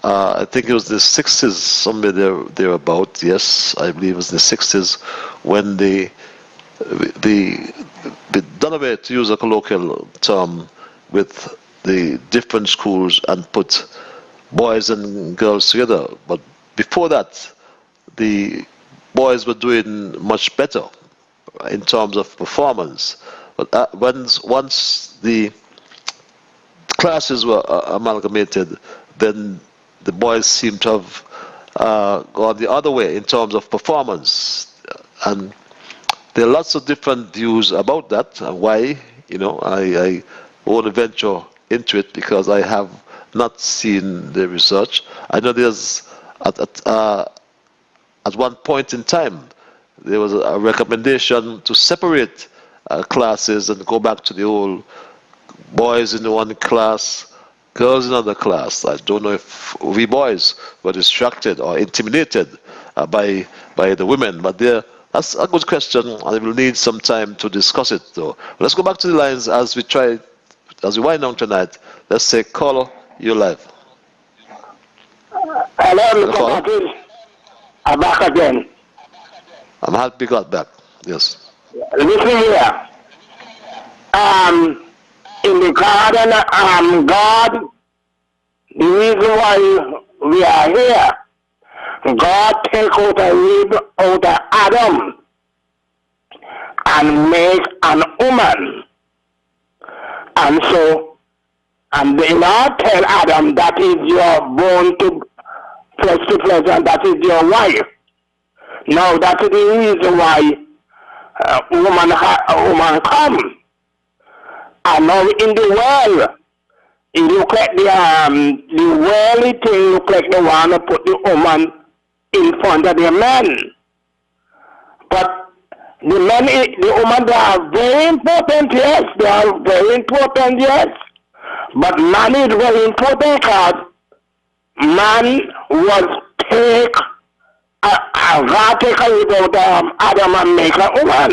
I think it was the 60s, somewhere thereabout, yes, I believe it was the 60s, when they done away, to use a colloquial term, with the different schools and put boys and girls together. But before that, the boys were doing much better in terms of performance. But once the classes were amalgamated, then the boys seem to have gone the other way in terms of performance. And there are lots of different views about that and why. You know, I won't venture into it because I have not seen the research. I know there's at one point in time there was a recommendation to separate classes and go back to the old boys in one class, girls in another class. I don't know if we boys were distracted or intimidated by the women, but that's a good question, and I will need some time to discuss it though. Let's go back to the lines as we wind down tonight. Let's say, caller, you're live. Hello, Mr. Patrick. I'm back again. I'm happy you got back. Yes. Listen here. In the garden, God, the reason why we are here, God take out a rib out of Adam and make an woman. And so, and the Lord tell Adam, that is your bone to flesh, and that is your wife. Now that is the reason why a woman come. And now in the world, it look like the worldly thing look like they want to put the woman in front of the men. But the men, the woman, they are very important, yes. They are very important, yes. But man is very important because man was God take a rib out Adam and make a woman.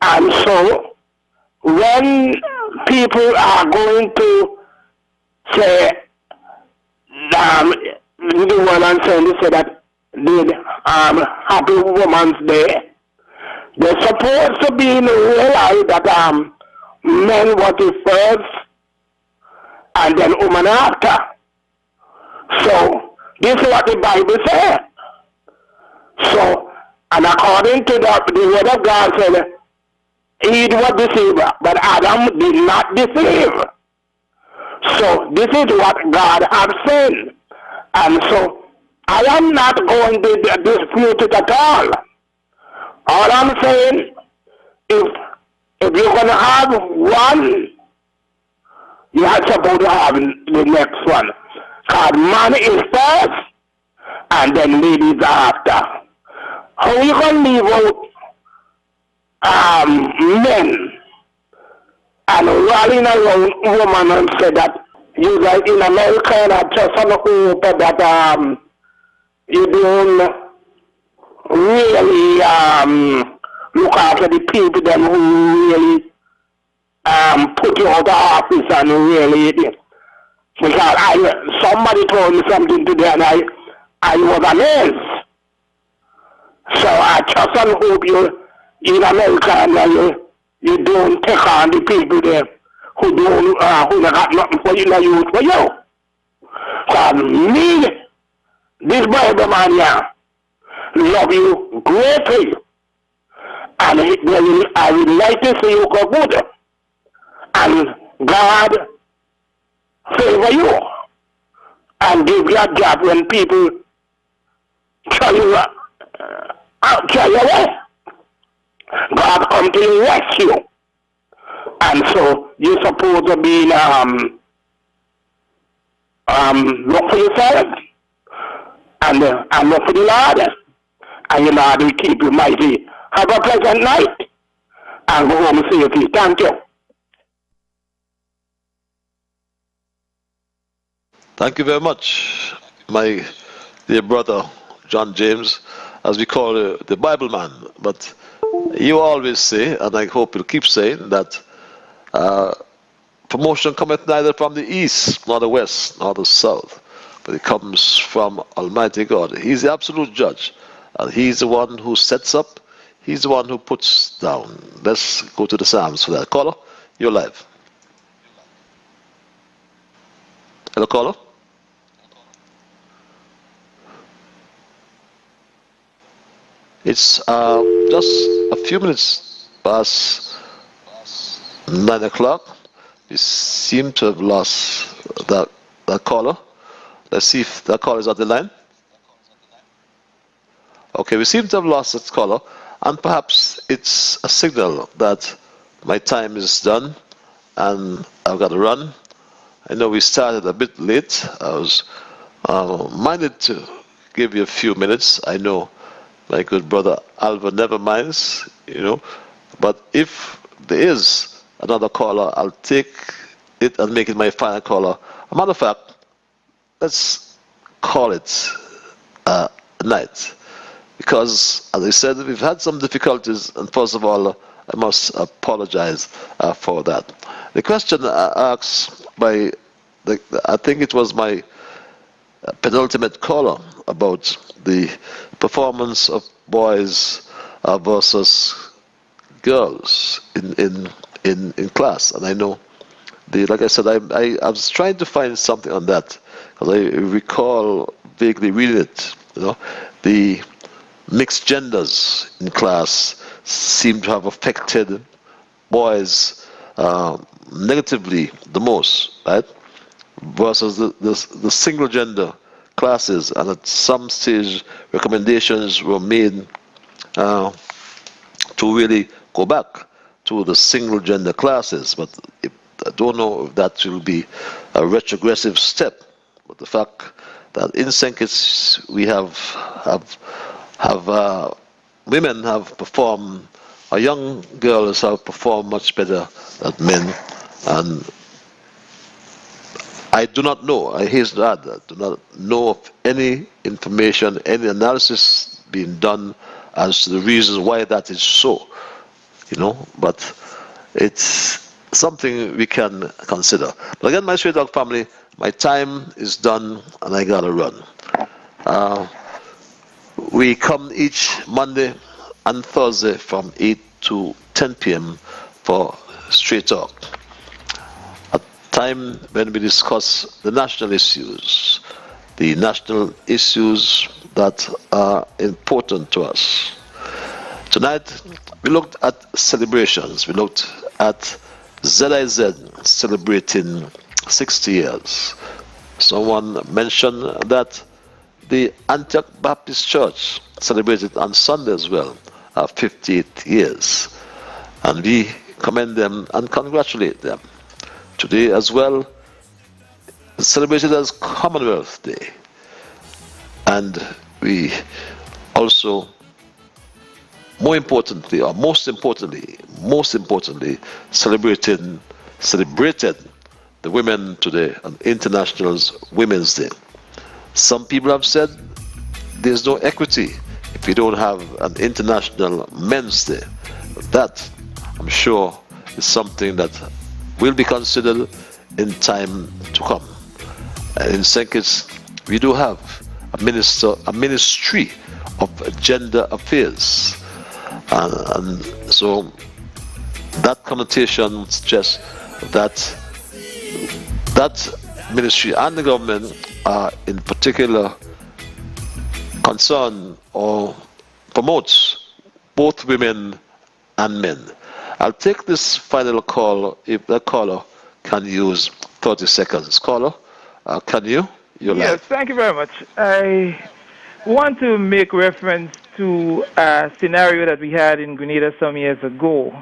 And so, when people are going to say, the world and saying, they say that the Happy Woman's Day, they're supposed to be in the realize that men was the first and then woman after. So, this is what the Bible says. So, and according to the word of God said, Eve was deceived, but Adam did not deceive. So, this is what God has said. And so, I am not going to dispute it at all. All I'm saying, if you're going to have one, you are supposed to have the next one. Because man is first, and then ladies after. How you going to leave out men and rallying around women and say that you guys in America are just on the hope that you don't really look after the people them who really put out of office and really it. Because somebody told me something today and I was amazed. So I trust and hope you in America and you don't take on the people there who got nothing for you, no use for you. Because me, this Bible man here, love you greatly. And I would like to see you go good. And God favor you. And give you a job when people try you away. God come to your rescue. And so you're supposed to be look for yourself and look for the Lord. And your Lord will keep you mighty. Have a pleasant night and go home safely. Thank you. Thank you very much, my dear brother John James, as we call the Bible man. But you always say, and I hope you'll keep saying, that promotion cometh neither from the east, nor the west, nor the south, but it comes from Almighty God. He's the absolute judge, and He's the one who sets up, He's the one who puts down. Let's go to the Psalms for that. Caller, you're live. Hello, caller. It's just a few minutes past 9 o'clock. We seem to have lost that caller. Let's see if that caller is on the line. Okay, we seem to have lost that caller, and perhaps it's a signal that my time is done and I've got to run. I know we started a bit late. I was minded to give you a few minutes. I know my good brother Alva never minds, but if there is another caller, I'll take it and make it my final caller. A matter of fact, let's call it a night. Because, as I said, we've had some difficulties, and first of all, I must apologize for that. The question asked by, I think it was my penultimate caller, about the performance of boys versus girls in class. And I know, like I said, I was trying to find something on that, because I recall vaguely reading it. The mixed genders in class seem to have affected boys negatively the most, right? Versus the single gender classes, and at some stage recommendations were made to really go back to the single gender classes. But I don't know if that will be a retrogressive step. But the fact that in St. Kitts we have women have performed, or young girls have performed much better than men, and I do not know, I hasten to add that, I do not know of any information, any analysis being done as to the reasons why that is so, but it's something we can consider. But again, my Straight Talk family, my time is done and I gotta run. We come each Monday and Thursday from 8 to 10 p.m. for Straight Talk. Time when we discuss the national issues that are important to us. Tonight, we looked at celebrations. We looked at ZIZ celebrating 60 years. Someone mentioned that the Antioch Baptist Church celebrated on Sunday as well, 58 years. And we commend them and congratulate them. Today as well, celebrated as Commonwealth Day. And we also, most importantly, celebrated the women today on International Women's Day. Some people have said there's no equity if we don't have an International Men's Day. That, I'm sure, is something that will be considered in time to come. In St. Kitts, we do have a ministry of gender affairs, and so that connotation suggests that that ministry and the government are in particular concerned or promotes both women and men. I'll take this final call if the caller can use 30 seconds. Caller, can you? You're yes, live. thank you very much. I want to make reference to a scenario that we had in Grenada some years ago.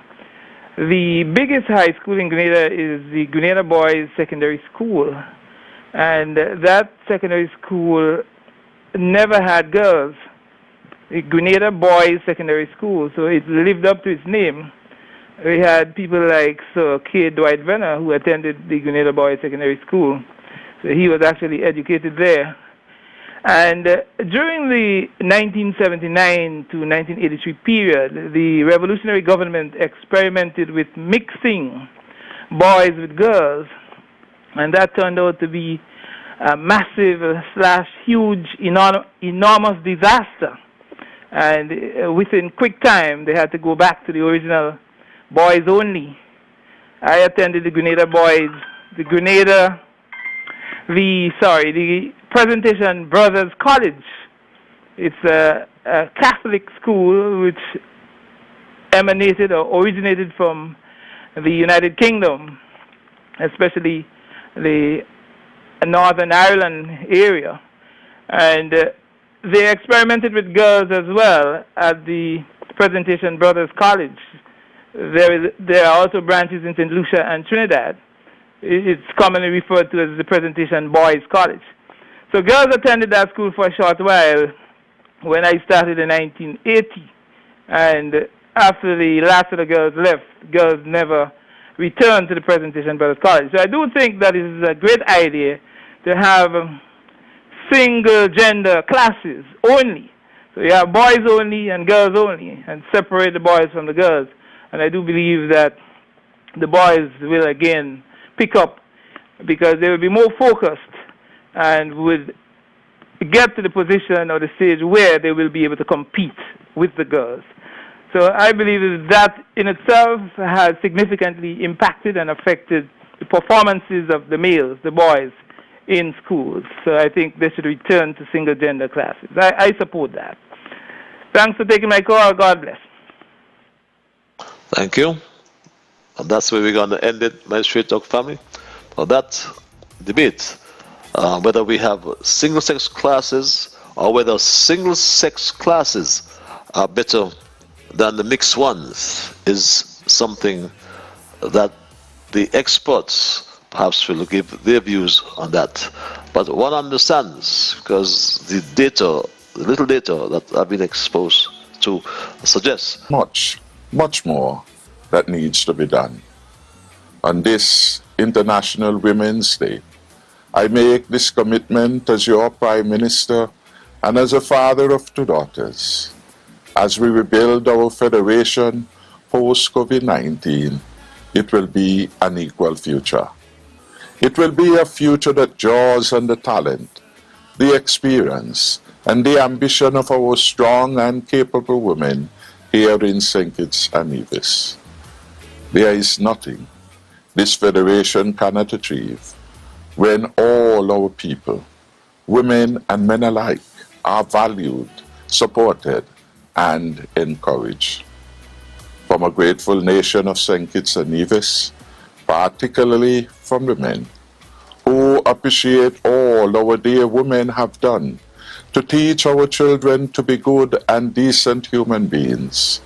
The biggest high school in Grenada is the Grenada Boys Secondary School, and that secondary school never had girls. The Grenada Boys Secondary School, so it lived up to its name. We had people like Sir K. Dwight Venner, who attended the Grenada Boys Secondary School. So he was actually educated there. And during the 1979 to 1983 period, the revolutionary government experimented with mixing boys with girls, and that turned out to be a massive / huge, enormous disaster. And within quick time, they had to go back to the original boys only. I attended the Grenada Boys, the Presentation Brothers College. It's a Catholic school which emanated or originated from the United Kingdom, especially the Northern Ireland area. And they experimented with girls as well at the Presentation Brothers College. There are also branches in St. Lucia and Trinidad. It's commonly referred to as the Presentation Boys College. So girls attended that school for a short while when I started in 1980. And after the last of the girls left, girls never returned to the Presentation Brothers College. So I do think that it is a great idea to have single gender classes only. So you have boys only and girls only, and separate the boys from the girls. And I do believe that the boys will again pick up because they will be more focused and would get to the position or the stage where they will be able to compete with the girls. So I believe that in itself has significantly impacted and affected the performances of the males, the boys, in schools. So I think they should return to single gender classes. I support that. Thanks for taking my call. God bless. Thank you. And that's where we're going to end it, my Straight Talk family. For that debate, whether we have single-sex classes or whether single-sex classes are better than the mixed ones is something that the experts perhaps will give their views on that. But one understands, because the data, the little data that I've been exposed to suggests much more that needs to be done. On this International Women's Day, I make this commitment as your Prime Minister and as a father of 2 daughters. As we rebuild our federation post-COVID-19, it will be an equal future. It will be a future that draws on the talent, the experience, and the ambition of our strong and capable women here in St. Kitts and Nevis. There is nothing this federation cannot achieve when all our people, women and men alike, are valued, supported, and encouraged. From a grateful nation of St. Kitts and Nevis, particularly from the men, who appreciate all our dear women have done to teach our children to be good and decent human beings,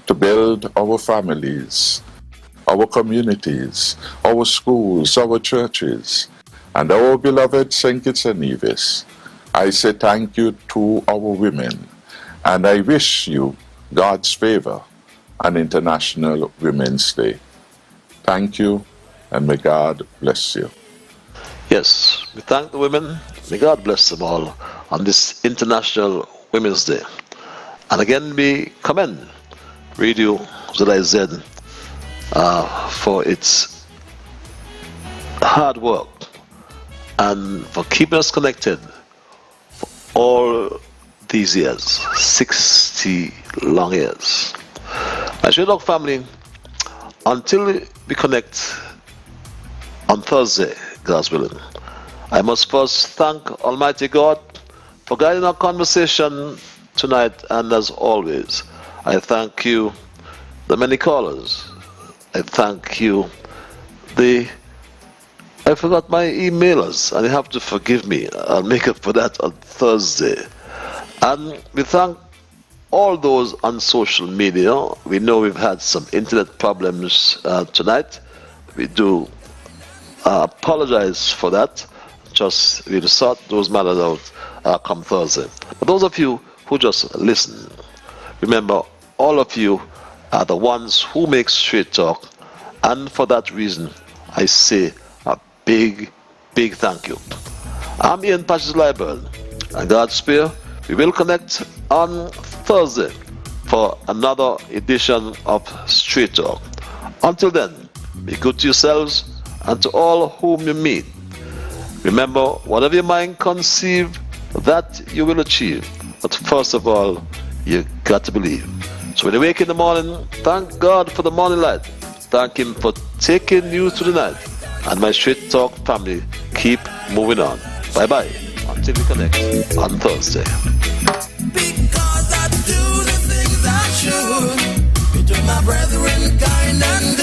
to build our families, our communities, our schools, our churches, and our beloved St. Kitts and Nevis. I say thank you to our women, and I wish you God's favor on International Women's Day. Thank you, and may God bless you. Yes, we thank the women. May God bless them all on this International Women's Day. And again, we commend Radio ZIZ for its hard work and for keeping us connected for all these years, 60 long years. My Straight Talk family, until we connect on Thursday, God's willing, I must first thank Almighty God for guiding our conversation tonight, and as always, I thank you, the many callers. I thank you, I forgot my emailers, and you have to forgive me. I'll make up for that on Thursday. And we thank all those on social media. We know we've had some internet problems tonight. We do apologize for that. Just we'll sort those matters out come Thursday. But those of you who just listen, remember, all of you are the ones who make Straight Talk, and for that reason, I say a big, big thank you. I'm Ian Patches Liburd, and God's Spear. We will connect on Thursday for another edition of Straight Talk. Until then, be good to yourselves and to all whom you meet. Remember, whatever your mind conceive, that you will achieve. But first of all, you got to believe. So when you wake in the morning, thank God for the morning light. Thank Him for taking you through the night. And my Straight Talk family, keep moving on. Bye-bye. Until we connect on Thursday. Because I do the things I should. To my brethren, kind and